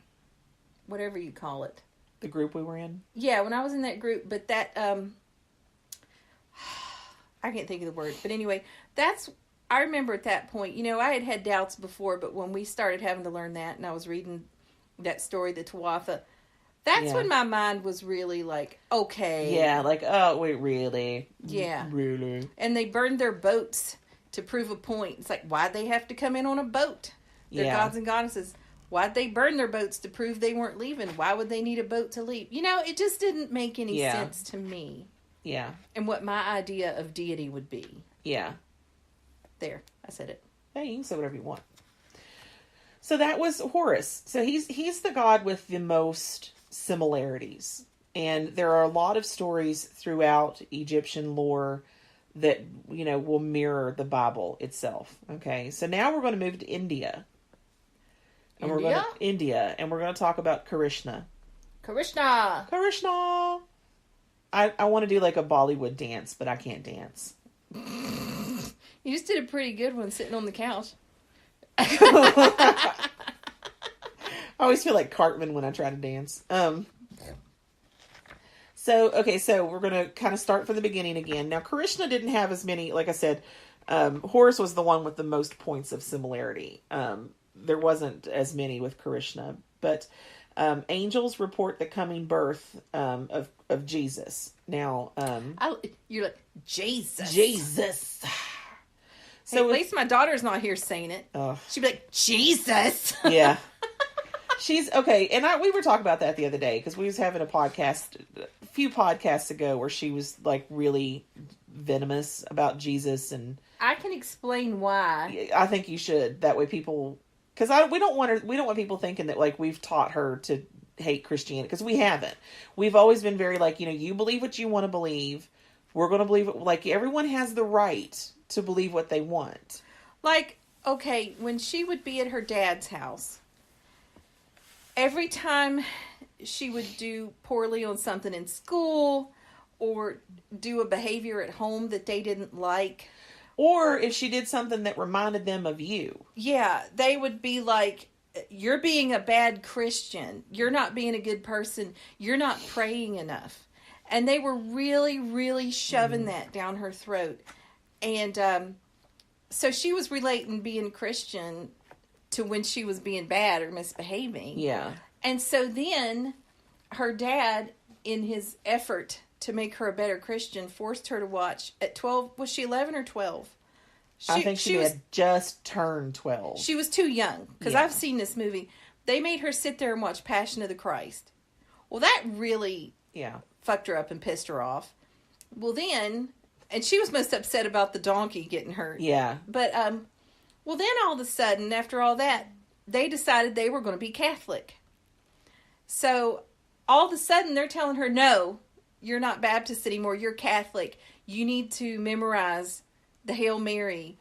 whatever you call it. The group we were in? Yeah, when I was in that group, but that, I can't think of the word, but anyway, I remember at that point, I had doubts before, but when we started having to learn that, and I was reading that story, the Tuatha, that's when my mind was really like, okay. Yeah, like, oh, wait, really? Yeah. Really? And they burned their boats to prove a point. It's like, why'd they have to come in on a boat? They're gods and goddesses. Why'd they burn their boats to prove they weren't leaving? Why would they need a boat to leave? It just didn't make any sense to me. Yeah. And what my idea of deity would be. Yeah. There, I said it. Hey, you can say whatever you want. So that was Horus. So he's the god with the most similarities. And there are a lot of stories throughout Egyptian lore that, will mirror the Bible itself. Okay, so now we're going to move to India. And we're going to talk about Krishna. Krishna! I want to do like a Bollywood dance, but I can't dance. You just did a pretty good one sitting on the couch. I always feel like Cartman when I try to dance. So we're going to kind of start from the beginning again. Now, Krishna didn't have as many, like I said, Horus was the one with the most points of similarity. There wasn't as many with Krishna, but angels report the coming birth of Jesus. Now, you're like, Jesus. So at least my daughter's not here saying it. She'd be like, Jesus. Yeah. She's okay. And we were talking about that the other day because we was having a few podcasts ago where she was like really venomous about Jesus. And I can explain why. I think you should. That way people, because we don't want people thinking that like we've taught her to hate Christianity, because we haven't. We've always been very like, you believe what you want to believe. We're going to believe it. Like everyone has the right to believe what they want. Like, okay, when she would be at her dad's house, every time she would do poorly on something in school or do a behavior at home that they didn't like. Or if she did something that reminded them of you. Yeah, they would be like, you're being a bad Christian. You're not being a good person. You're not praying enough. And they were really, really shoving that down her throat. And so she was relating being Christian to when she was being bad or misbehaving. Yeah. And so then her dad, in his effort to make her a better Christian, forced her to watch at 12. Was she 11 or 12? I think she had just turned 12. She was too young, because I've seen this movie. They made her sit there and watch Passion of the Christ. Well, that really fucked her up and pissed her off. Well, then, and she was most upset about the donkey getting hurt. Yeah. But, well, then all of a sudden, after all that, they decided they were going to be Catholic. So, all of a sudden, they're telling her, no, you're not Baptist anymore. You're Catholic. You need to memorize the Hail Mary.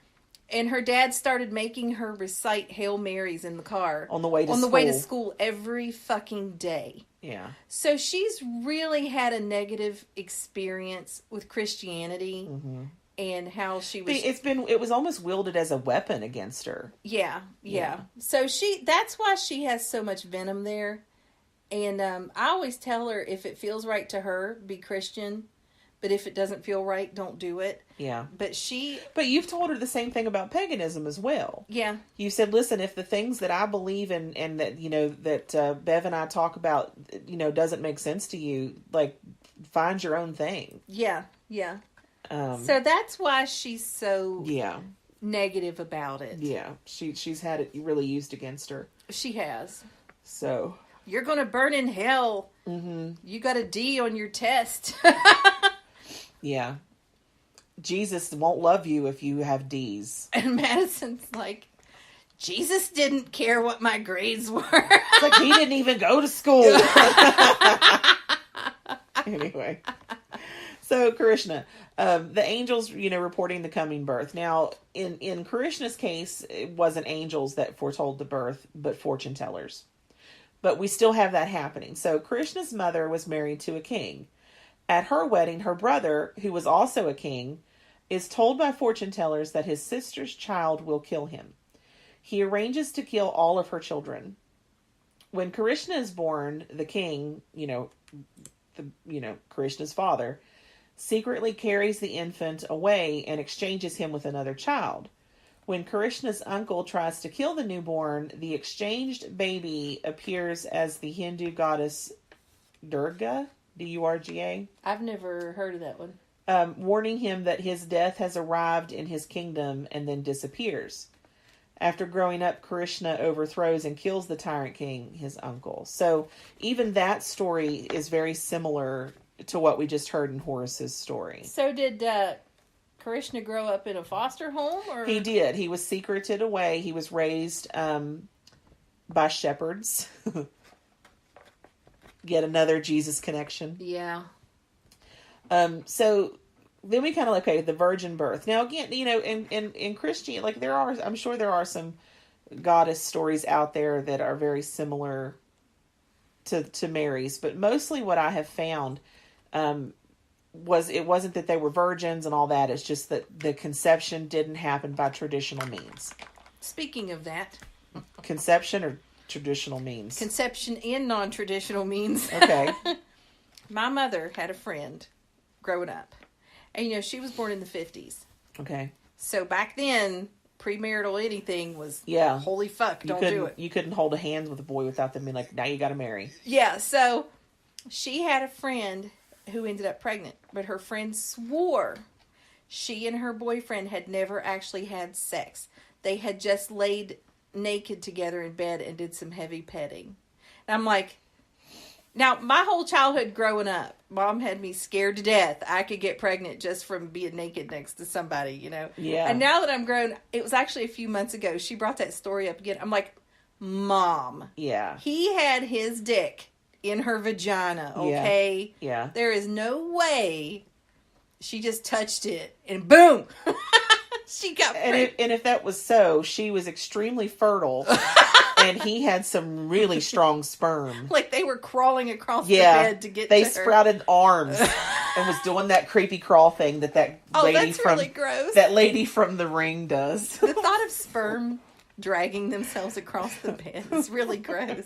And her dad started making her recite Hail Marys in the car. On the way to school every fucking day. Yeah. So she's really had a negative experience with Christianity. Mm-hmm. And how she was... It was almost wielded as a weapon against her. Yeah. So that's why she has so much venom there. And I always tell her, if it feels right to her, be Christian. But if it doesn't feel right, don't do it. Yeah. But you've told her the same thing about paganism as well. Yeah. You said, listen, if the things that I believe in and that, that Bev and I talk about, doesn't make sense to you, like, find your own thing. Yeah. So that's why she's so negative about it. Yeah. She's had it really used against her. She has. So. You're going to burn in hell. Mm-hmm. You got a D on your test. Yeah. Jesus won't love you if you have D's. And Madison's like, Jesus didn't care what my grades were. It's like he didn't even go to school. Anyway. So, Krishna, the angels, reporting the coming birth. Now, in Krishna's case, it wasn't angels that foretold the birth, but fortune tellers. But we still have that happening. So, Krishna's mother was married to a king. At her wedding, her brother, who was also a king, is told by fortune tellers that his sister's child will kill him. He arranges to kill all of her children. When Krishna is born, the king, Krishna's father, secretly carries the infant away and exchanges him with another child. When Krishna's uncle tries to kill the newborn, the exchanged baby appears as the Hindu goddess Durga, Durga. I've never heard of that one. Warning him that his death has arrived in his kingdom and then disappears. After growing up, Krishna overthrows and kills the tyrant king, his uncle. So even that story is very similar to what we just heard in Horace's story. So did Krishna grow up in a foster home? Or? He did. He was secreted away. He was raised by shepherds. Yet another Jesus connection. Yeah. So then we kind of look at the virgin birth. Now again, in Christian, I'm sure there are some goddess stories out there that are very similar to Mary's, but mostly what I have found it wasn't that they were virgins and all that. It's just that the conception didn't happen by traditional means. Speaking of that, conception or traditional means? Conception and non-traditional means. Okay. My mother had a friend growing up. And, she was born in the 50s. Okay. So back then, premarital anything was, yeah, holy fuck, don't do it. You couldn't hold a hand with a boy without them being like, now you got to marry. Yeah, so she had a friend who ended up pregnant. But her friend swore she and her boyfriend had never actually had sex. They had just laid naked together in bed and did some heavy petting. And I'm like... Now, my whole childhood growing up, Mom had me scared to death. I could get pregnant just from being naked next to somebody, Yeah. And now that I'm grown, it was actually a few months ago, she brought that story up again. I'm like, Mom. Yeah. He had his dick in her vagina, okay? Yeah. There is no way she just touched it and boom! She got pregnant. And if that was so, she was extremely fertile. And he had some really strong sperm. Like they were crawling across the bed to get to her. They sprouted arms and was doing that creepy crawl thing that lady from really gross. That lady from The Ring does. The thought of sperm dragging themselves across the bed is really gross.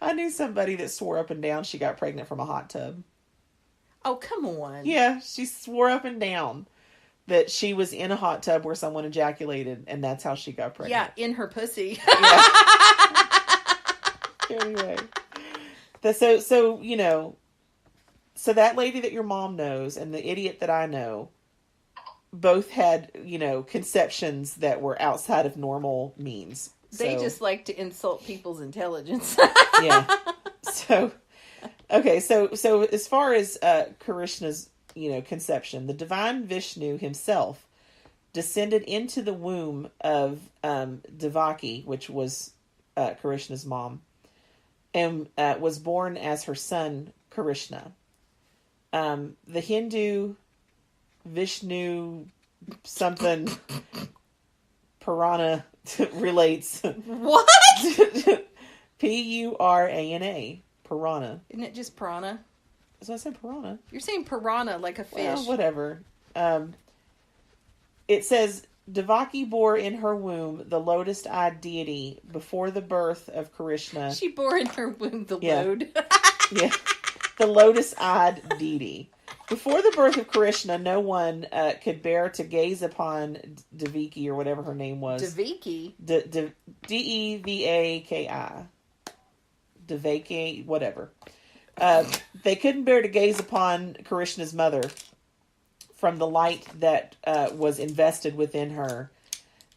I knew somebody that swore up and down she got pregnant from a hot tub. Oh, come on. Yeah, she swore up and down that she was in a hot tub where someone ejaculated, and that's how she got pregnant. Yeah, in her pussy. Yeah. Anyway. So that lady that your mom knows and the idiot that I know both had, conceptions that were outside of normal means. They just like to insult people's intelligence. Yeah. So, okay, so as far as Krishna's conception, the divine Vishnu himself descended into the womb of Devaki, which was Krishna's mom, and was born as her son Krishna. The Hindu Vishnu something Purana relates. What? Purana. Purana. Isn't it just piranha? So I said piranha. You're saying piranha like a fish. Well, whatever. It says, Devaki bore in her womb the lotus-eyed deity before the birth of Krishna. She bore in her womb the load. Yeah. The lotus-eyed deity. Before the birth of Krishna, no one could bear to gaze upon Devaki, or whatever her name was. Devaki? Devaki. Devaki, whatever. They couldn't bear to gaze upon Krishna's mother from the light that was invested within her,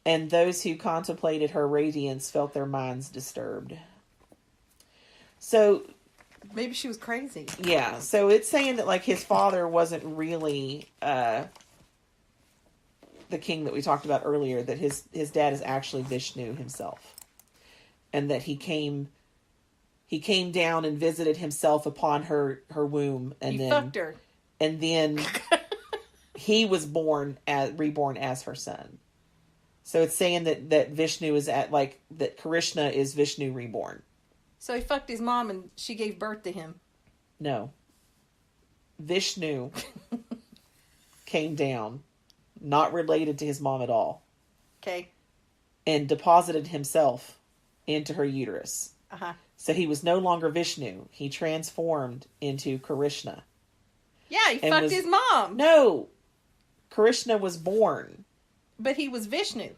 and those who contemplated her radiance felt their minds disturbed. So... Maybe she was crazy. Yeah, so it's saying that, his father wasn't really, the king that we talked about earlier, that his dad is actually Vishnu himself. And that he came down and visited himself upon her womb, and then fucked her. And then he was reborn as her son. So it's saying that Vishnu is that Krishna is Vishnu reborn. So he fucked his mom and she gave birth to him. No. Vishnu came down, not related to his mom at all. Okay. And deposited himself into her uterus. Uh-huh. So he was no longer Vishnu. He transformed into Krishna. Yeah, he fucked his mom. No. Krishna was born. But he was Vishnu.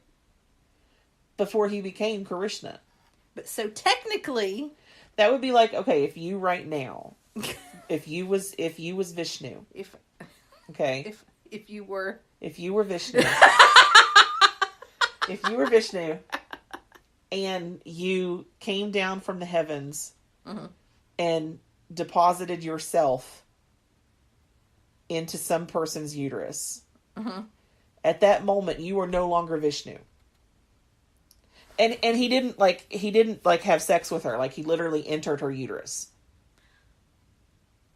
Before he became Krishna. But so technically, that would be like, okay, if you right now, if you was Vishnu. Okay. If you were Vishnu. If you were Vishnu and you came down from the heavens and deposited yourself into some person's uterus. At that moment, you are no longer Vishnu. And he didn't have sex with her. Like, he literally entered her uterus.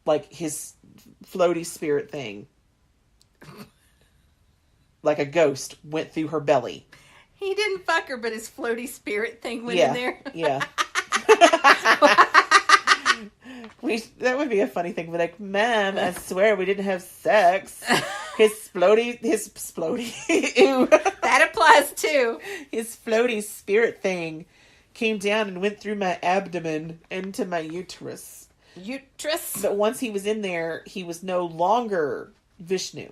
Like, his floaty spirit thing. Like a ghost went through her belly. He didn't fuck her, but his floaty spirit thing went in there. Yeah. That would be a funny thing. Be like, Mom, I swear we didn't have sex. His splody, ew. That applies too. His floaty spirit thing came down and went through my abdomen into my uterus. But once he was in there, he was no longer Vishnu.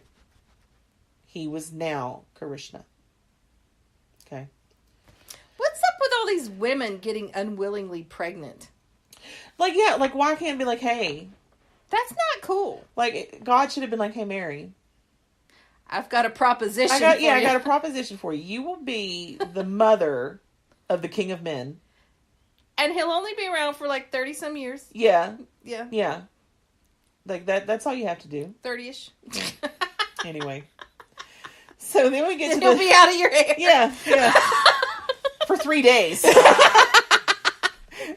He was now Krishna. Okay. What's up with all these women getting unwillingly pregnant? Like, yeah, like, why can't it be like, hey. That's not cool. Like, God should have been like, hey, Mary. I've got a proposition for you. I got a proposition for you. You will be the mother of the King of Men. And he'll only be around for like 30-some years. Yeah. Yeah. Yeah. Like, that's all you have to do. 30-ish. Yeah. Anyway. So then we get to he'll be out of your hair. Yeah. For 3 days.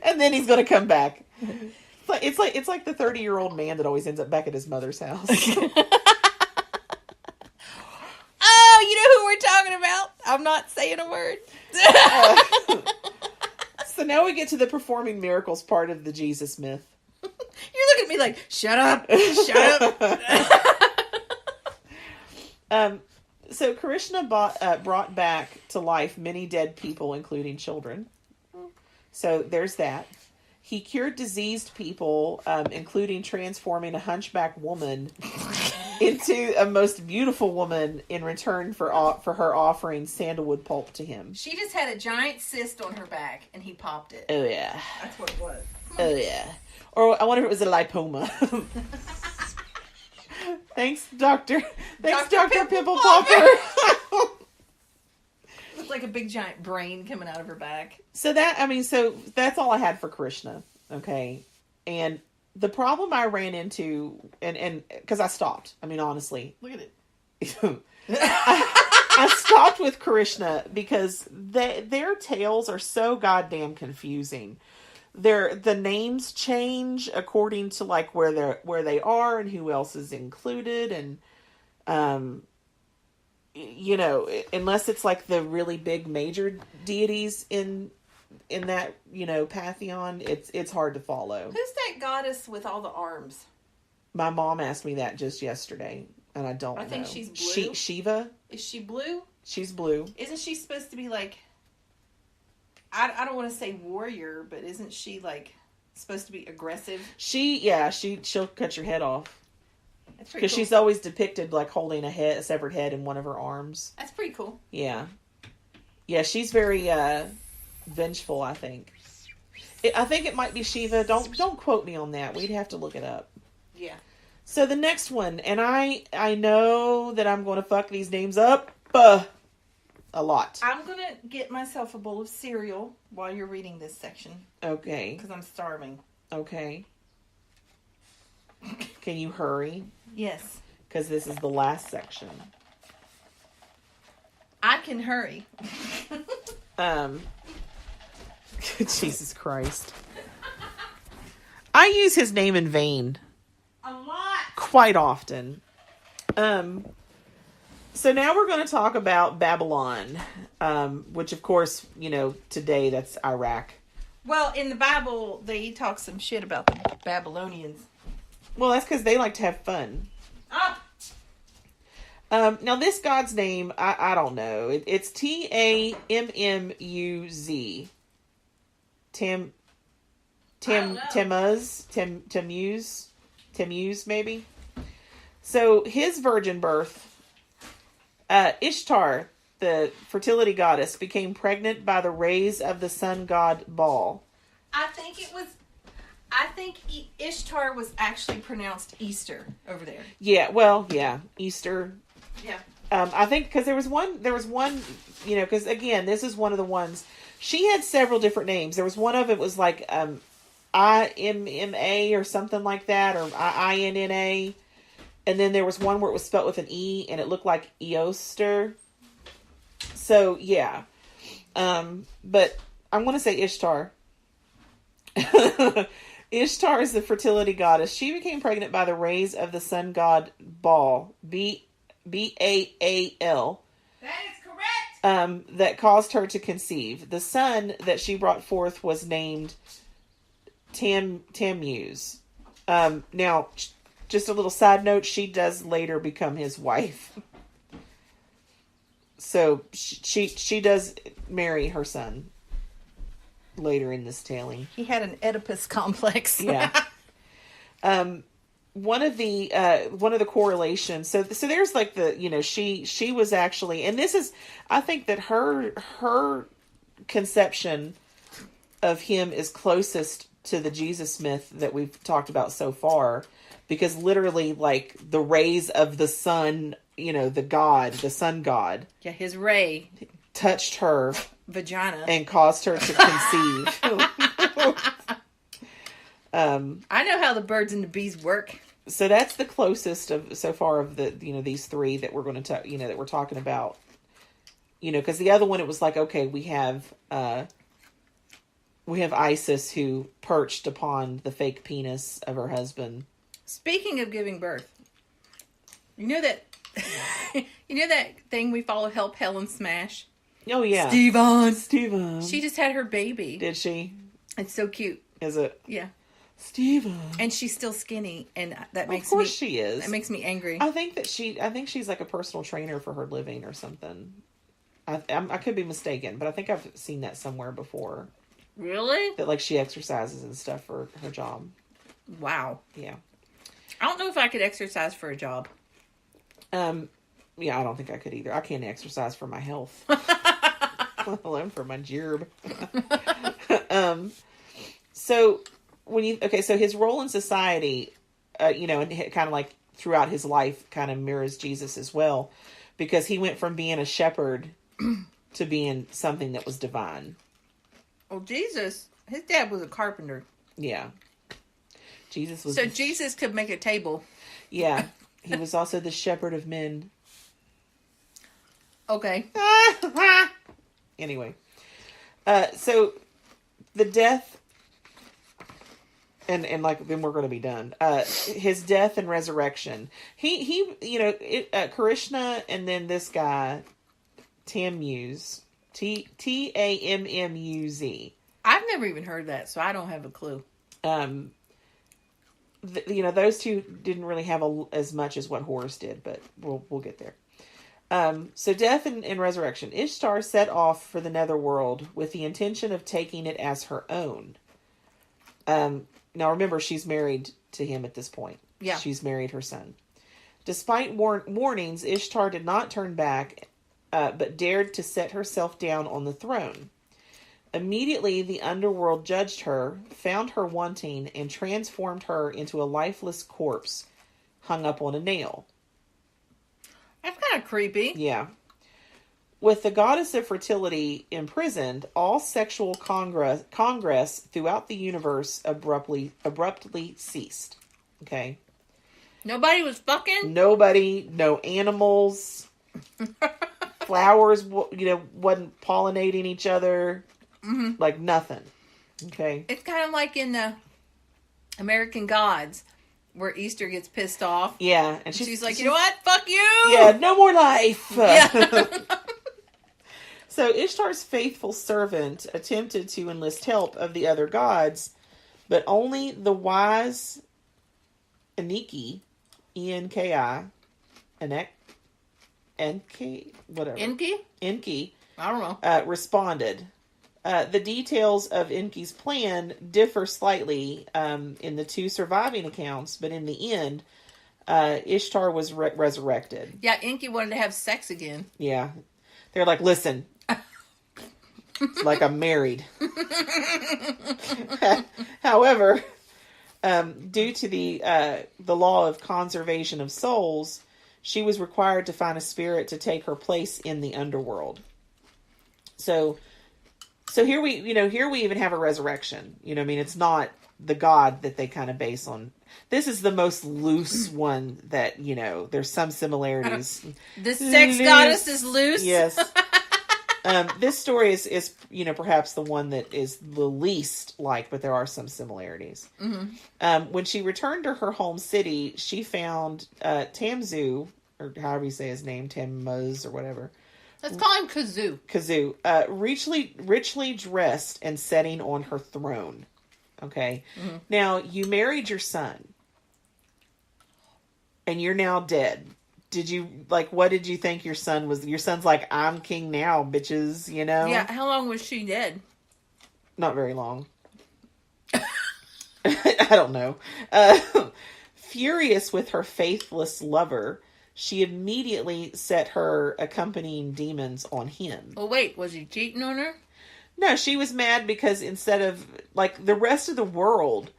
And then he's going to come back. It's like the 30-year-old man that always ends up back at his mother's house. Oh, you know who we're talking about? I'm not saying a word. So now we get to the performing miracles part of the Jesus myth. You're looking at me like, shut up. Shut up. So Krishna brought back to life many dead people, including children. So there's that. He cured diseased people, including transforming a hunchback woman into a most beautiful woman in return for her offering sandalwood pulp to him. She just had a giant cyst on her back, and he popped it. Oh, yeah. That's what it was. Oh, yeah. Or I wonder if it was a lipoma. Thanks, Dr. Pimple Popper. Looks like a big giant brain coming out of her back. So that's all I had for Krishna. Okay. And the problem I ran into, and because I stopped. I mean, honestly. Look at it. I stopped with Krishna because their tales are so goddamn confusing. The names change according to like where they are and who else is included, and unless it's like the really big major deities in that pantheon, it's hard to follow. Who's that goddess with all the arms? My mom asked me that just yesterday, and I don't know. I think she's blue. Shiva? Is she blue? She's blue. Isn't she supposed to be like, I don't want to say warrior, but isn't she like supposed to be aggressive? She'll cut your head off. That's pretty cool. Because she's always depicted like holding a severed head in one of her arms. That's pretty cool. Yeah. Yeah, she's very vengeful, I think. I think it might be Shiva. Don't quote me on that. We'd have to look it up. Yeah. So the next one, and I know that I'm going to fuck these names up a lot. I'm going to get myself a bowl of cereal while you're reading this section. Okay. Because I'm starving. Okay. Can you hurry? Yes. Because this is the last section. I can hurry. Jesus Christ. I use his name in vain. A lot. Quite often. So now we're going to talk about Babylon, which of course, today that's Iraq. Well, in the Bible, they talk some shit about the Babylonians. Well, that's because they like to have fun. Oh. Now this god's name, I don't know. It's Tammuz. Tammuz, maybe. So his virgin birth, Ishtar, the fertility goddess, became pregnant by the rays of the sun god Baal. I think Ishtar was actually pronounced Easter over there. Yeah, well, yeah, Easter. Yeah. I think because there was one, because again, this is one of the ones, she had several different names. There was one of it was like, IMMA or something like that, or INNA. And then there was one where it was spelled with an E and it looked like Eoster. So, yeah. But I want to say Ishtar. Ishtar is the fertility goddess. She became pregnant by the rays of the sun god Baal. Baal. That is correct. That caused her to conceive. The son that she brought forth was named Tammuz. Now, just a little side note, she does later become his wife. So she does marry her son later in this telling. He had an Oedipus complex. Yeah. One of the correlations. So there's like she was actually, and this is, I think that her conception of him is closest to the Jesus myth that we've talked about so far, because literally like the rays of the sun, the sun god. Yeah, his ray touched her vagina and caused her to conceive. I know how the birds and the bees work. So that's the closest of so far of the these three that we're going to that we're talking about. Because the other one, it was like, okay, we have Isis who perched upon the fake penis of her husband. Speaking of giving birth, you know that thing we follow, Help Helen Smash? Oh yeah, Steven. She just had her baby. Did she? It's so cute. Is it? Yeah. Steven. And she's still skinny, and that makes of course she is. That makes me angry. I think she's like a personal trainer for her living or something. I could be mistaken, but I think I've seen that somewhere before. Really? That like she exercises and stuff for her job. Wow. Yeah. I don't know if I could exercise for a job. Yeah, I don't think I could either. I can't exercise for my health. Let alone for my gerb. So his role in society, and kind of like throughout his life kind of mirrors Jesus as well, because he went from being a shepherd to being something that was divine. Well, Jesus, his dad was a carpenter. Yeah. Jesus was... So Jesus could make a table. Yeah. He was also the shepherd of men. Okay. Anyway. So the death... And like, then we're going to be done. His death and resurrection. Krishna and then this guy, Tammuz. Tammuz. I've never even heard that, so I don't have a clue. Those two didn't really have as much as what Horus did, but we'll get there. So death and resurrection. Ishtar set off for the netherworld with the intention of taking it as her own. Now remember, she's married to him at this point. Yeah. She's married her son. Despite warnings, Ishtar did not turn back, but dared to set herself down on the throne. Immediately, the underworld judged her, found her wanting, and transformed her into a lifeless corpse hung up on a nail. That's kind of creepy. Yeah. With the goddess of fertility imprisoned, all sexual congress throughout the universe abruptly ceased. Okay? Nobody was fucking? Nobody, no animals. flowers, wasn't pollinating each other. Mm-hmm. Like nothing. Okay. It's kind of like in the American Gods, where Easter gets pissed off. Yeah. And she's like, you know what? Fuck you! Yeah, no more life. Yeah. So Ishtar's faithful servant attempted to enlist help of the other gods, but only the wise Enki, E-N-K-I, Enki, I don't know. Responded. The details of Enki's plan differ slightly in the two surviving accounts, but in the end, Ishtar was resurrected. Yeah, Enki wanted to have sex again. Yeah. They're like, listen, it's like I'm married. However, due to the law of conservation of souls, she was required to find a spirit to take her place in the underworld. So here we even have a resurrection. I mean, it's not the god that they kind of base on. This is the most loose one that, there's some similarities. The sex goddess is loose? Yes. This story is perhaps the one that is the least like, but there are some similarities. Mm-hmm. When she returned to her home city, she found Tamzu, or however you say his name, Tammuz or whatever. Let's call him Kazoo. Richly dressed and sitting on her throne. Okay. Mm-hmm. Now, you married your son. And you're now dead. What did you think your son was? Your son's like, I'm king now, bitches, Yeah, how long was she dead? Not very long. I don't know. Furious with her faithless lover, she immediately set her accompanying demons on him. Well, wait, was he cheating on her? No, she was mad because instead of, the rest of the world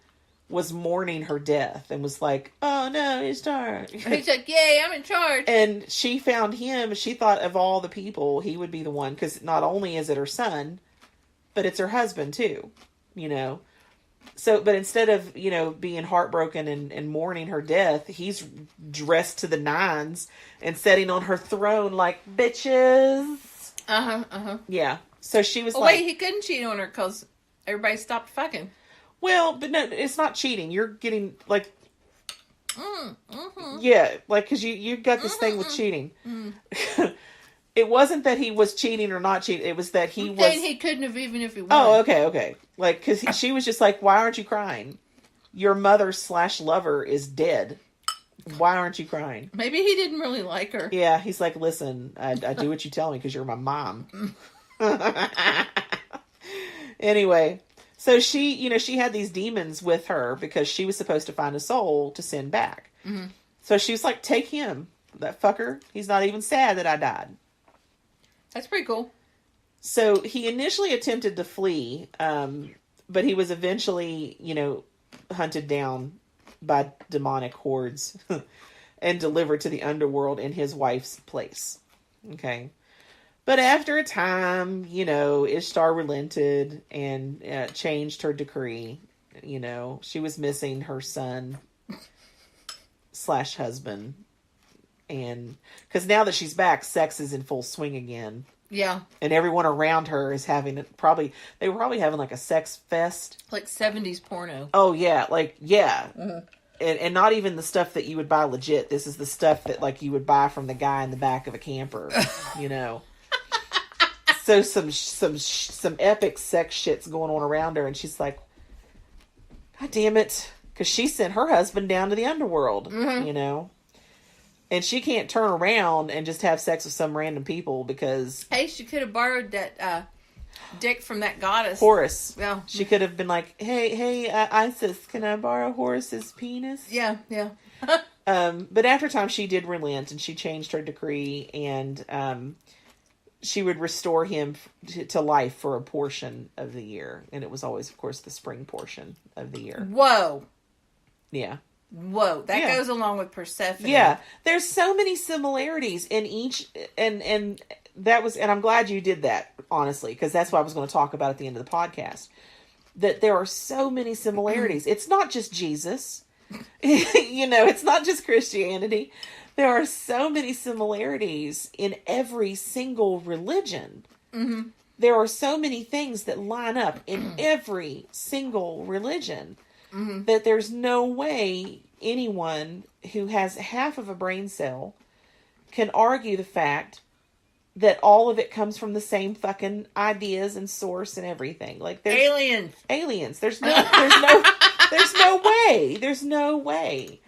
was mourning her death and was like, oh no, Ishtar. He's like, yay, I'm in charge. And she found him, she thought of all the people, he would be the one, because not only is it her son, but it's her husband too, So, but instead of, being heartbroken and mourning her death, he's dressed to the nines and sitting on her throne like, bitches. Yeah. So she was wait, he couldn't cheat on her because everybody stopped fucking. Well, but no, it's not cheating. You're getting, yeah, because you got this thing with cheating. It wasn't that he was cheating or not cheating. It was that he was... he couldn't have even if he wanted. Oh, okay. Because she was just like, why aren't you crying? Your mother/lover is dead. Why aren't you crying? Maybe he didn't really like her. Yeah, he's like, listen, I do what you tell me because you're my mom. Anyway... So she had these demons with her because she was supposed to find a soul to send back. Mm-hmm. So she was like, take him, that fucker. He's not even sad that I died. That's pretty cool. So he initially attempted to flee, but he was eventually, hunted down by demonic hordes and delivered to the underworld in his wife's place. Okay. But after a time, Ishtar relented and changed her decree. She was missing her son/husband. And because now that she's back, sex is in full swing again. Yeah. And everyone around her is having they were probably having like a sex fest. Like 70s porno. Oh, yeah. Mm-hmm. And not even the stuff that you would buy legit. This is the stuff that you would buy from the guy in the back of a camper, So some epic sex shit's going on around her, and she's like, God damn it. Because she sent her husband down to the underworld, And she can't turn around and just have sex with some random people because... Hey, she could have borrowed that dick from that goddess. Horus. Yeah. She could have been like, hey, Isis, can I borrow Horus's penis? Yeah. But after time, she did relent, and she changed her decree, and... she would restore him to life for a portion of the year. And it was always, of course, the spring portion of the year. Whoa. Yeah. Whoa. That goes along with Persephone. Yeah. There's so many similarities in each. And that was, and I'm glad you did that, honestly, because that's what I was going to talk about at the end of the podcast. That there are so many similarities. It's not just Jesus. It's not just Christianity. There are so many similarities in every single religion. Mm-hmm. There are so many things that line up in every single religion that there's no way anyone who has half of a brain cell can argue the fact that all of it comes from the same fucking ideas and source and everything. Like there's aliens. There's no way. There's no way.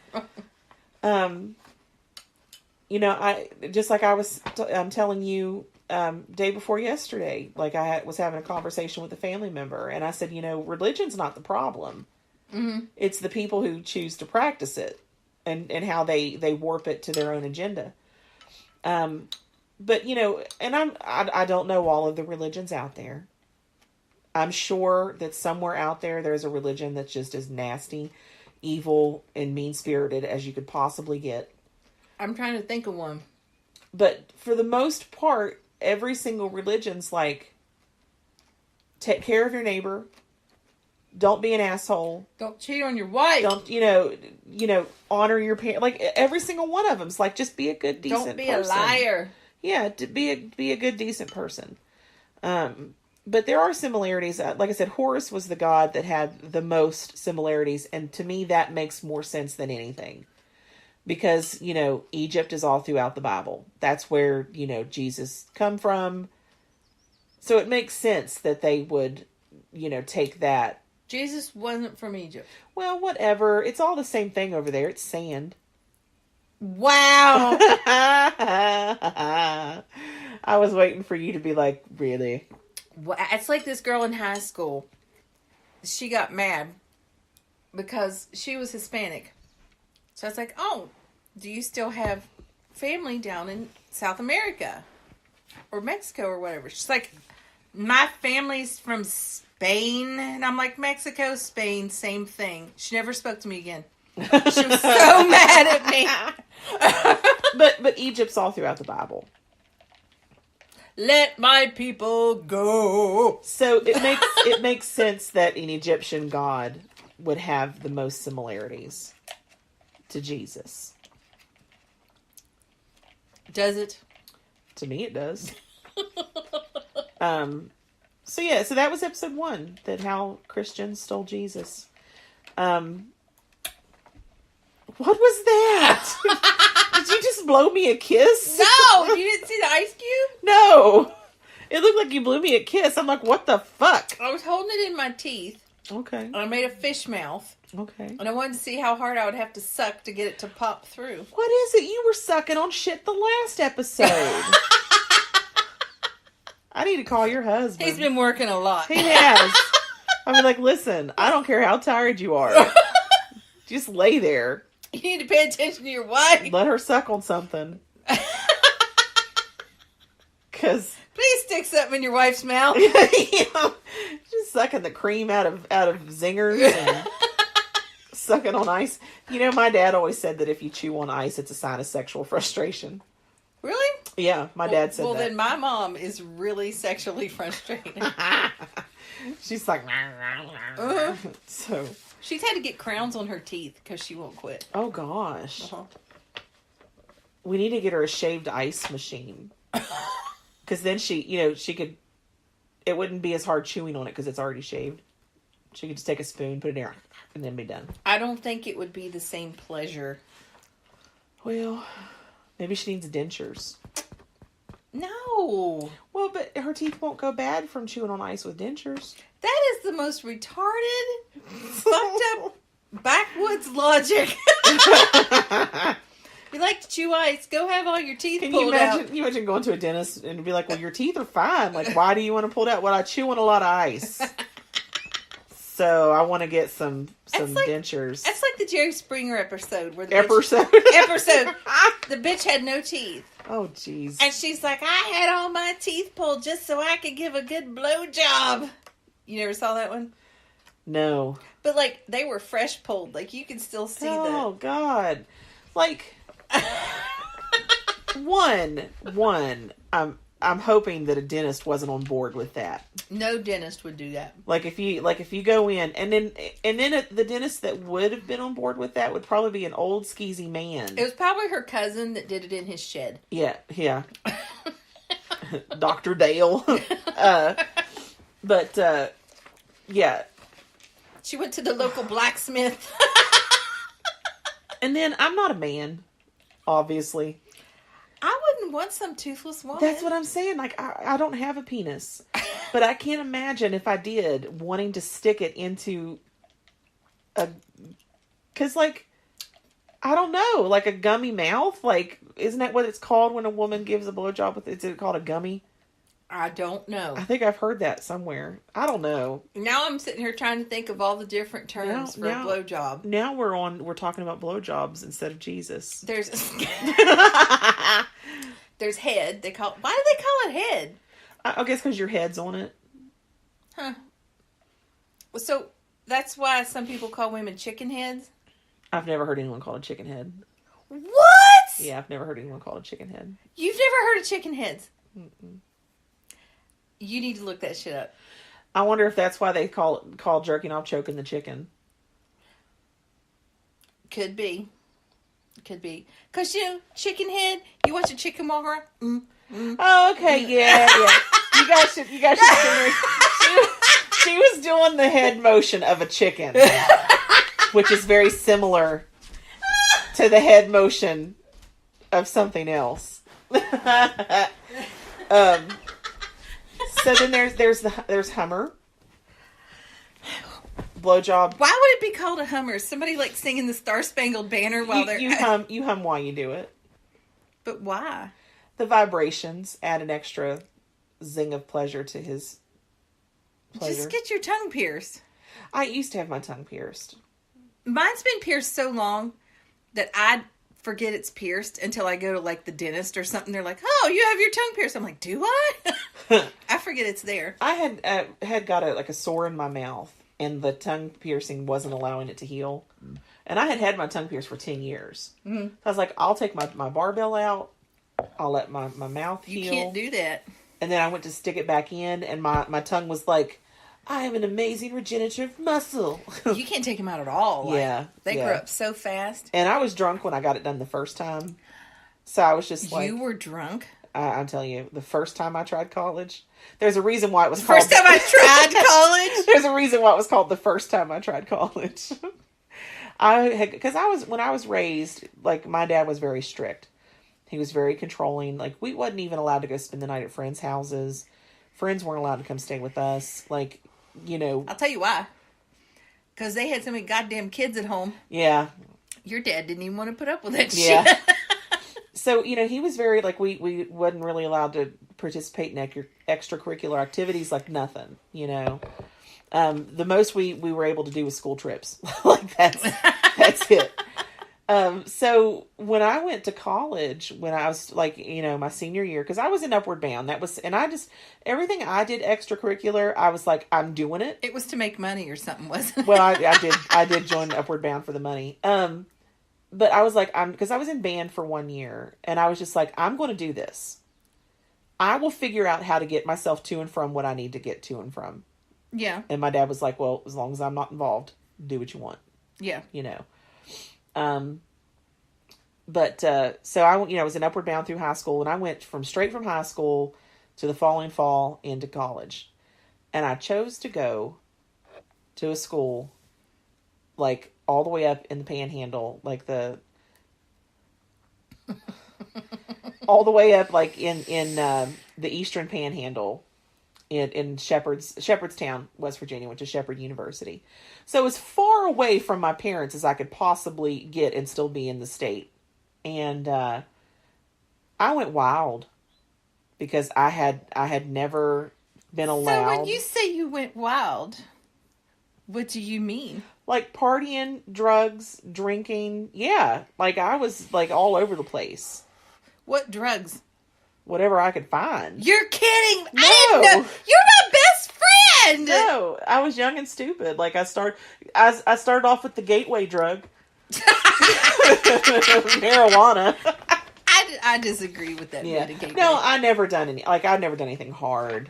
You know, I'm telling you, day before yesterday, like I was having a conversation with a family member, and I said, you know, religion's not the problem. Mm-hmm. It's the people who choose to practice it and how they warp it to their own agenda. But you know, and I don't know all of the religions out there. I'm sure that somewhere out there's a religion that's just as nasty, evil, and mean-spirited as you could possibly get. I'm trying to think of one. But for the most part, every single religion's like, take care of your neighbor. Don't be an asshole. Don't cheat on your wife. Don't, you know, honor your parents. Like, every single one of them's like, just be a good, decent person. Don't be a liar. Yeah, to be a good, decent person. But there are similarities. Like I said, Horus was the god that had the most similarities. And to me, that makes more sense than anything. Because, you know, Egypt is all throughout the Bible. That's where, you know, Jesus come from. So it makes sense that they would, you know, take that. Jesus wasn't from Egypt. Well, whatever. It's all the same thing over there. It's sand. Wow. I was waiting for you to be like, really? Well, it's like this girl in high school. She got mad because she was Hispanic. So I was like, oh, do you still have family down in South America or Mexico or whatever? She's like, my family's from Spain. And I'm like, Mexico, Spain, same thing. She never spoke to me again. She was so mad at me. But Egypt's all throughout the Bible. Let my people go. So it makes sense that an Egyptian god would have the most similarities to Jesus. Does it? To me, it does. So that was episode 1, that how Christians stole Jesus. What was that? Did you just blow me a kiss? No, you didn't see the ice cube? No. It looked like you blew me a kiss. I'm like, what the fuck? I was holding it in my teeth. Okay. And I made a fish mouth. Okay. And I wanted to see how hard I would have to suck to get it to pop through. What is it? You were sucking on shit the last episode. I need to call your husband. He's been working a lot. He has. I mean, like, listen, I don't care how tired you are. Just lay there. You need to pay attention to your wife. Let her suck on something. Because please stick something in your wife's mouth. You know, just sucking the cream out of zingers and sucking on ice. You know, my dad always said that if you chew on ice, it's a sign of sexual frustration. Really? Yeah, my dad said that. Well, then my mom is really sexually frustrated. She's like, so. She's had to get crowns on her teeth because she won't quit. Oh, gosh. Uh-huh. We need to get her a shaved ice machine. Because then she could, it wouldn't be as hard chewing on it because it's already shaved. She could just take a spoon, put it in there, and then be done. I don't think it would be the same pleasure. Well, maybe she needs dentures. No. Well, but her teeth won't go bad from chewing on ice with dentures. That is the most retarded, fucked up, backwoods logic. You like to chew ice, go have all your teeth pulled out. Can you imagine going to a dentist and be like, well, your teeth are fine. Like, why do you want to pull it out? Well, I chew on a lot of ice. So I want to get some dentures. That's like the Jerry Springer episode. Where the episode. The bitch had no teeth. Oh, jeez. And she's like, I had all my teeth pulled just so I could give a good blowjob. You never saw that one? No. But, like, they were fresh pulled. Like, you could still see Oh, God. Like, one, I'm hoping that a dentist wasn't on board with that. No dentist would do that. Like if you go in and then the dentist that would have been on board with that would probably be an old skeezy man. It was probably her cousin that did it in his shed. Yeah. Dr. Dale. Yeah. She went to the local blacksmith. And then I'm not a man, obviously. I wouldn't want some toothless woman. Like, that's what I'm saying. Like, I don't have a penis. But I can't imagine if I did, wanting to stick it into a... Because, like, I don't know. Like a gummy mouth? Like, isn't that what it's called when a woman gives a blowjob with... Is it called a gummy? I don't know. I think I've heard that somewhere. I don't know. Now I'm sitting here trying to think of all the different terms for a blowjob. Now we're talking about blowjobs instead of Jesus. There's head. Why do they call it head? I guess because your head's on it. Huh. So that's why some people call women chicken heads? I've never heard anyone call a chicken head. What? Yeah, I've never heard anyone call a chicken head. You've never heard of chicken heads? Mm-mm. You need to look that shit up. I wonder if that's why they call jerking off choking the chicken. Could be. Because, chicken head, you watch a chicken walker. Oh, okay, yeah. You guys should see her. She was doing the head motion of a chicken, which is very similar to the head motion of something else. So then there's Hummer. Blowjob. Why would it be called a Hummer? Somebody like singing the Star Spangled Banner while they're... You hum while you do it. But why? The vibrations add an extra zing of pleasure to his pleasure. Just get your tongue pierced. I used to have my tongue pierced. Mine's been pierced so long that I forget it's pierced until I go to like the dentist or something. They're like, "Oh, you have your tongue pierced." I'm like, "Do I?" I forget it's there. I had got a sore in my mouth, and the tongue piercing wasn't allowing it to heal. And I had my tongue pierced for 10 years. Mm-hmm. So I was like, I'll take my barbell out. I'll let my mouth heal. You can't do that. And then I went to stick it back in, and my tongue was like, I have an amazing regenerative muscle. You can't take them out at all. Like, they grow up so fast. And I was drunk when I got it done the first time. So I was just like... You were drunk? I'm telling you, the first time I tried college, there's a reason why it was called... First time I tried college? There's a reason why it was called the first time I tried college. When I was raised, like, my dad was very strict. He was very controlling. Like, we wasn't even allowed to go spend the night at friends' houses. Friends weren't allowed to come stay with us. Like... I'll tell you why. Because they had so many goddamn kids at home. Yeah. Your dad didn't even want to put up with that shit. So, he was very, like, we wasn't really allowed to participate in extracurricular activities, like nothing, The most we were able to do was school trips. Like, that's it. So when I went to college, when I was like, my senior year, because I was in Upward Bound, everything I did extracurricular, I was like, I'm doing it. It was to make money or something, wasn't it? Well, I did join Upward Bound for the money. But I was like, because I was in band for 1 year, and I was just like, I'm going to do this. I will figure out how to get myself to and from what I need to get to and from. Yeah. And my dad was like, well, as long as I'm not involved, do what you want. Yeah. So I was in Upward Bound through high school, and I went straight from high school to the following fall into college. And I chose to go to a school, like, all the way up in the Panhandle, like all the way up, like, in the Eastern Panhandle, in Shepherdstown, West Virginia. Went to Shepherd University. So as far away from my parents as I could possibly get and still be in the state. And I went wild because I had never been allowed. So when you say you went wild, what do you mean? Like partying, drugs, drinking. Yeah. Like I was like all over the place. What drugs? Whatever I could find. You're kidding. No. I didn't know. You're my best friend. No, I was young and stupid. Like I started off with the gateway drug. Marijuana. I I disagree with that. Yeah. No, I've never done anything hard.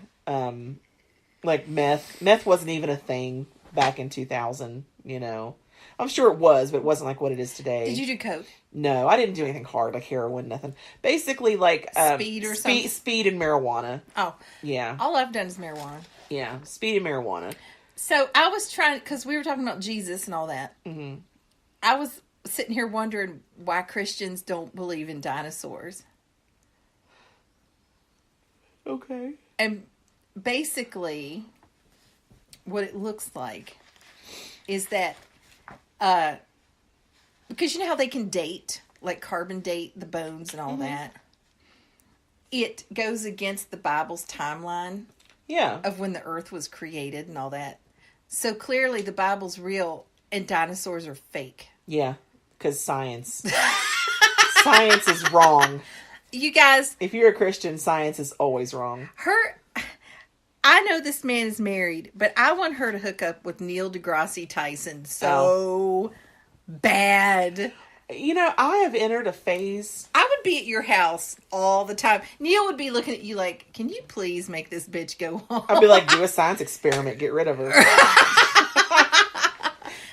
Like meth. Meth wasn't even a thing back in 2000, I'm sure it was, but it wasn't like what it is today. Did you do coke? No, I didn't do anything hard, like heroin, nothing. Basically, like speed or something? Speed and marijuana. Oh. Yeah. All I've done is marijuana. Yeah, speed and marijuana. So I was trying, because we were talking about Jesus and all that. Mm-hmm. I was sitting here wondering why Christians don't believe in dinosaurs. Okay. And basically, what it looks like is that, because you know how they can date, like carbon date the bones and all that? It goes against the Bible's timeline. Yeah. Of when the earth was created and all that. So clearly the Bible's real and dinosaurs are fake. Yeah, because science. Science is wrong. You guys. If you're a Christian, science is always wrong. I know this man is married, but I want her to hook up with Neil deGrasse Tyson so bad. I have entered a phase. I would be at your house all the time. Neil would be looking at you like, can you please make this bitch go home? I'd be like, do a science experiment, get rid of her.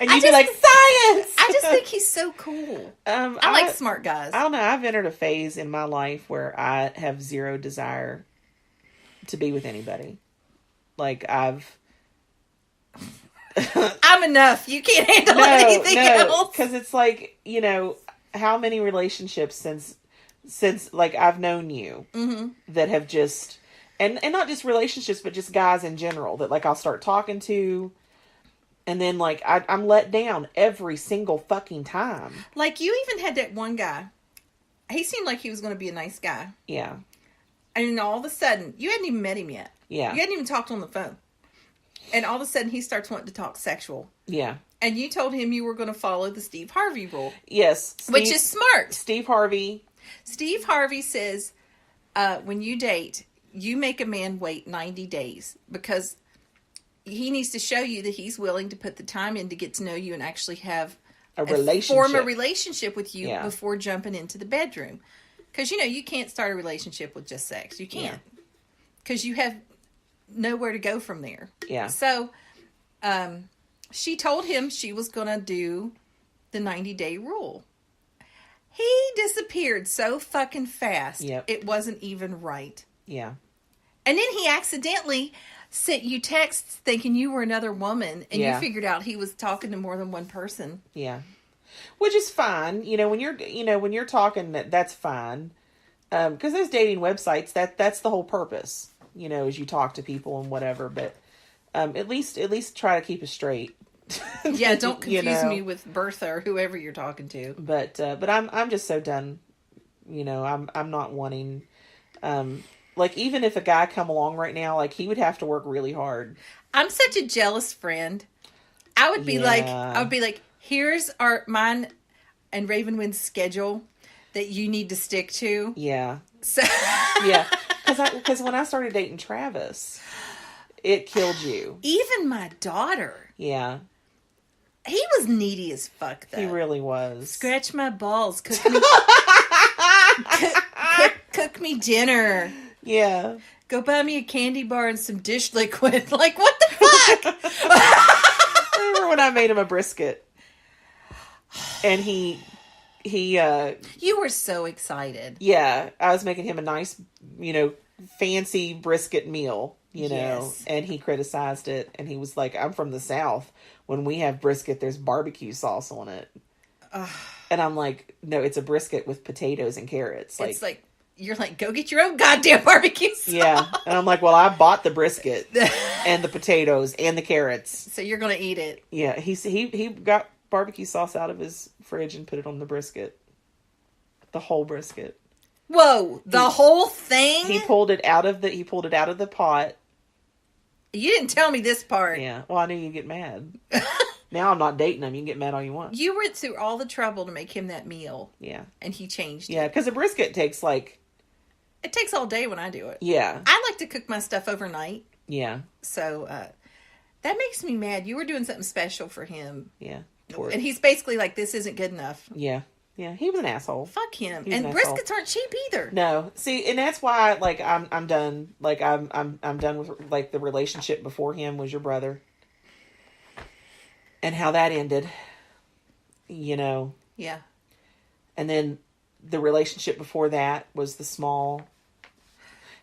And you'd be like, science! I just think he's so cool. I like smart guys. I don't know. I've entered a phase in my life where I have zero desire to be with anybody. Like, I'm enough. You can't handle anything else. Because it's like, how many relationships since like I've known you that have just, and not just relationships, but just guys in general that like I'll start talking to, and then like I'm let down every single fucking time. Like you even had that one guy. He seemed like he was going to be a nice guy. Yeah. And then all of a sudden, you hadn't even met him yet. Yeah. You hadn't even talked on the phone. And all of a sudden, he starts wanting to talk sexual. Yeah. And you told him you were going to follow the Steve Harvey rule. Yes. Which is smart. Steve Harvey. Steve Harvey says, when you date, you make a man wait 90 days. Because he needs to show you that he's willing to put the time in to get to know you and actually have a relationship. Form a relationship with you before jumping into the bedroom. Because, you can't start a relationship with just sex. You can't. Because you have nowhere to go from there. Yeah. So, she told him she was going to do the 90-day rule. He disappeared so fucking fast. Yep. It wasn't even right. Yeah. And then he accidentally sent you texts thinking you were another woman, and you figured out he was talking to more than one person. Yeah. Which is fine. When you're talking, that's fine. Because those dating websites, that's the whole purpose, is you talk to people and whatever, but at least try to keep it straight. Yeah, don't confuse me with Bertha or whoever you're talking to. But I'm just so done. I'm not wanting, like even if a guy come along right now, like he would have to work really hard. I'm such a jealous friend. I would be like, here's mine and RavenWynd's schedule that you need to stick to. Yeah. So yeah, because when I started dating Travis, it killed you. Even my daughter. Yeah. He was needy as fuck, though. He really was. Scratch my balls. Cook me, cook me dinner. Yeah. Go buy me a candy bar and some dish liquid. Like, what the fuck? I remember when I made him a brisket. And he you were so excited. Yeah. I was making him a nice, fancy brisket meal, yes. And he criticized it. And he was like, I'm from the South. When we have brisket, there's barbecue sauce on it. And I'm like, no, it's a brisket with potatoes and carrots. It's like, you're like, go get your own goddamn barbecue sauce. Yeah. And I'm like, well, I bought the brisket and the potatoes and the carrots. So you're going to eat it. Yeah. He got barbecue sauce out of his fridge and put it on the brisket. The whole brisket. Whoa. The whole thing? He pulled it out of the pot. You didn't tell me this part. Yeah. Well, I knew you'd get mad. Now I'm not dating him. You can get mad all you want. You went through all the trouble to make him that meal. Yeah. And he changed it. Yeah, because a brisket takes it takes all day when I do it. Yeah. I like to cook my stuff overnight. Yeah. So, that makes me mad. You were doing something special for him. Yeah. And he's basically like, this isn't good enough. Yeah. Yeah, he was an asshole. Fuck him. And briskets aren't cheap either. No. See, and that's why, like, I'm done. Like, I'm done with, like, the relationship before him was your brother. And how that ended. You know. Yeah. And then the relationship before that was the small.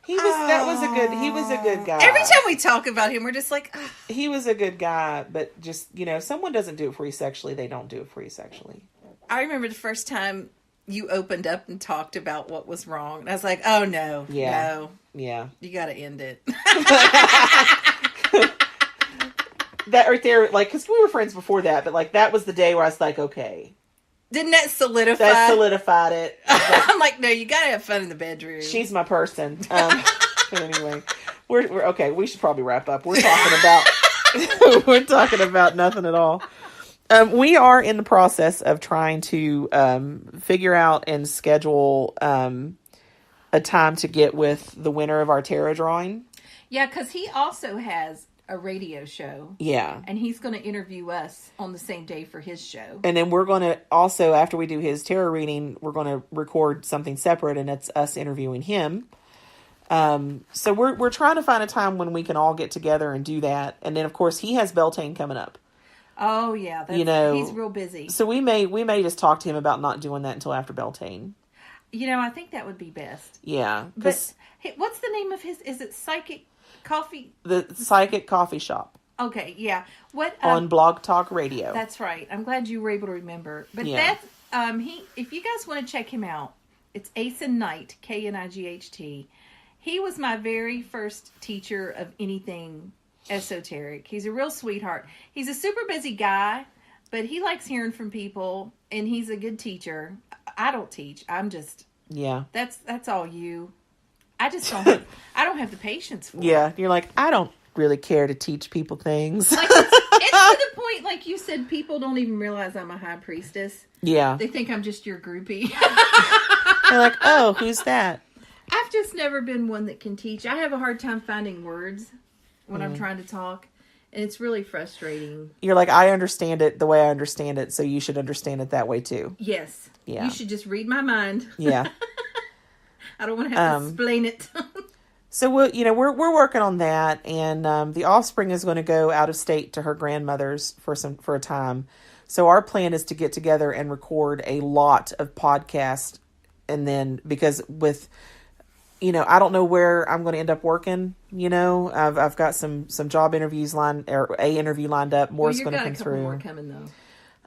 He was a good guy. Every time we talk about him, we're just like, ugh. He was a good guy, but just, you know, someone doesn't do it for you sexually, they don't do it for you sexually. I remember the first time you opened up and talked about what was wrong. And I was like, oh, no. Yeah. No. Yeah. You got to end it. That right there, like, because we were friends before that, but, like, that was the day where I was like, okay. Didn't that solidify? That solidified it. I'm like, no, you got to have fun in the bedroom. She's my person. But anyway, we're okay. We should probably wrap up. We're talking about, we're talking about nothing at all. We are in the process of trying to figure out and schedule a time to get with the winner of our tarot drawing. Yeah, because he also has a radio show. Yeah. And he's going to interview us on the same day for his show. And then we're going to also, after we do his tarot reading, we're going to record something separate, and it's us interviewing him. So we're trying to find a time when we can all get together and do that. And then, of course, he has Beltane coming up. Oh, yeah. You know, he's real busy. So we may just talk to him about not doing that until after Beltane. You know, I think that would be best. Yeah. But hey, what's the name of his? Is it Psychic Coffee? The Psychic Coffee Shop. Okay, yeah. What on Blog Talk Radio. That's right. I'm glad you were able to remember. But that's if you guys want to check him out, it's Asen Knight, Knight. He was my very first teacher of anything esoteric. He's a real sweetheart. He's a super busy guy, but he likes hearing from people, and he's a good teacher. I don't teach. I'm just That's all you. I just don't. I don't have the patience for it. Yeah, you're like, I don't really care to teach people things. Like it's to the point, like you said, people don't even realize I'm a high priestess. Yeah, they think I'm just your groupie. They're like, oh, who's that? I've just never been one that can teach. I have a hard time finding words when I'm trying to talk, and it's really frustrating. You're like, I understand it the way I understand it, so you should understand it that way too. Yes. Yeah. You should just read my mind. Yeah. I don't want to have to explain it. So we're working on that, and the offspring is going to go out of state to her grandmother's for a time. So our plan is to get together and record a lot of podcasts, and then because with I don't know where I'm going to end up working. I've got some job interviews lined up. More's going to come through. More coming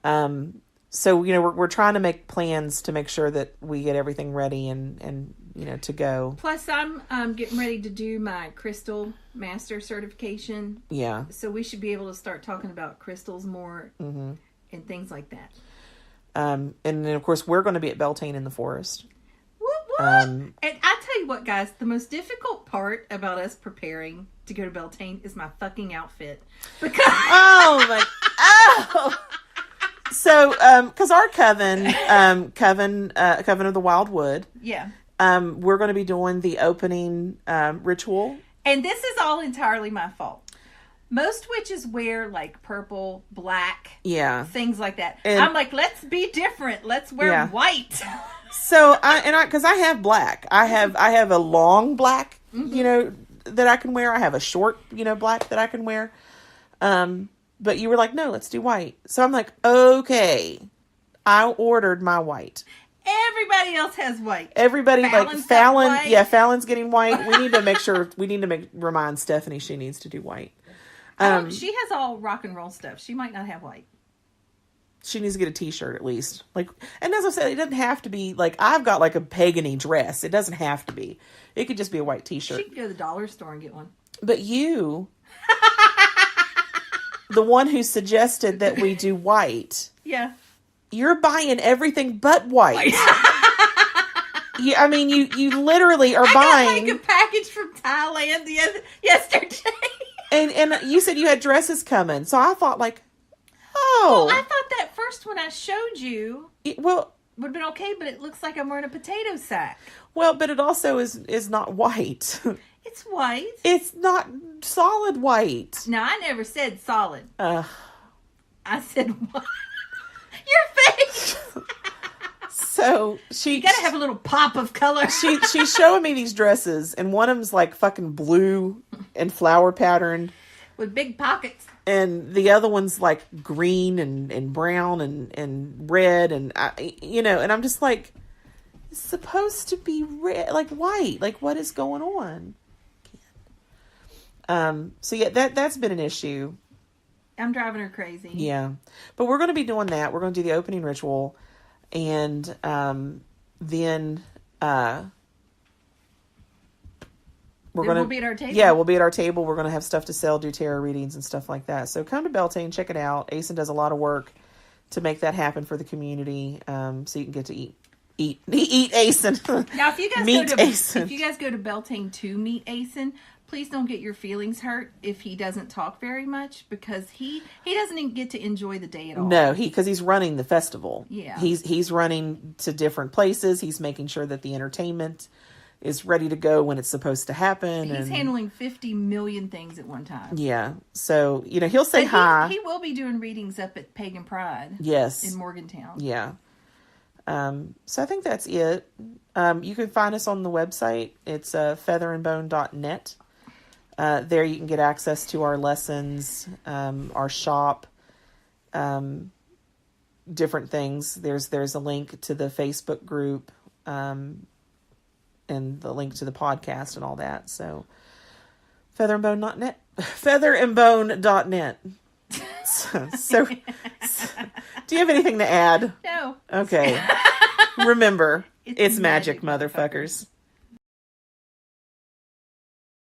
though. So we're trying to make plans to make sure that we get everything ready and to go. Plus, I'm getting ready to do my crystal master certification. Yeah. So we should be able to start talking about crystals more and things like that. And then of course we're going to be at Beltane in the forest. What? And I tell you what, guys, the most difficult part about us preparing to go to Beltane is my fucking outfit. Because So, because our coven of the Wild Wood, we're going to be doing the opening ritual, and this is all entirely my fault. Most witches wear like purple, black, things like that. And I'm like, let's be different. Let's wear white. So because I have black, I have a long black, that I can wear. I have a short, black that I can wear. But you were like, no, let's do white. So I'm like, okay. I ordered my white. Everybody else has white. Everybody, Fallon's Fallon, white. Fallon's getting white. We need to make sure, remind Stephanie she needs to do white. She has all rock and roll stuff. She might not have white. She needs to get a t-shirt at least. And as I said, it doesn't have to be, I've got a pagan-y dress. It doesn't have to be. It could just be a white t-shirt. She could go to the dollar store and get one. But you... the one who suggested that we do white. Yeah. You're buying everything but white. You literally are buying. I got a package from Thailand yesterday. And you said you had dresses coming. So I thought Well, I thought that first one I showed you would have been okay, but it looks like I'm wearing a potato sack. Well, but it also is not white. It's white. It's not solid white. No, I never said solid. I said white. Your face. So you gotta have a little pop of color. She's showing me these dresses, and one of them's like fucking blue and flower patterned with big pockets, and the other one's like green and brown and red, and and I'm just like, it's supposed to be red, like white, like what is going on? So yeah, that's been an issue. I'm driving her crazy. Yeah, but we're going to be doing that. We're going to do the opening ritual. And then we'll be at our table. Yeah, we'll be at our table. We're going to have stuff to sell, do tarot readings and stuff like that. So come to Beltane, check it out. Asen does a lot of work to make that happen for the community. So you can get to eat Asen. Now, if you guys go to Beltane to meet Asen, please don't get your feelings hurt if he doesn't talk very much, because he doesn't even get to enjoy the day at all. No, because he's running the festival. Yeah. He's running to different places. He's making sure that the entertainment is ready to go when it's supposed to happen. He's handling 50 million things at one time. Yeah. So, he'll say hi. He will be doing readings up at Pagan Pride. Yes. In Morgantown. Yeah. So I think that's it. You can find us on the website. It's featherandbone.net. There you can get access to our lessons, our shop, different things. There's a link to the Facebook group, and the link to the podcast and all that. So featherandbone.net, featherandbone.net. So, do you have anything to add? No. Okay. Remember, it's magic, motherfuckers.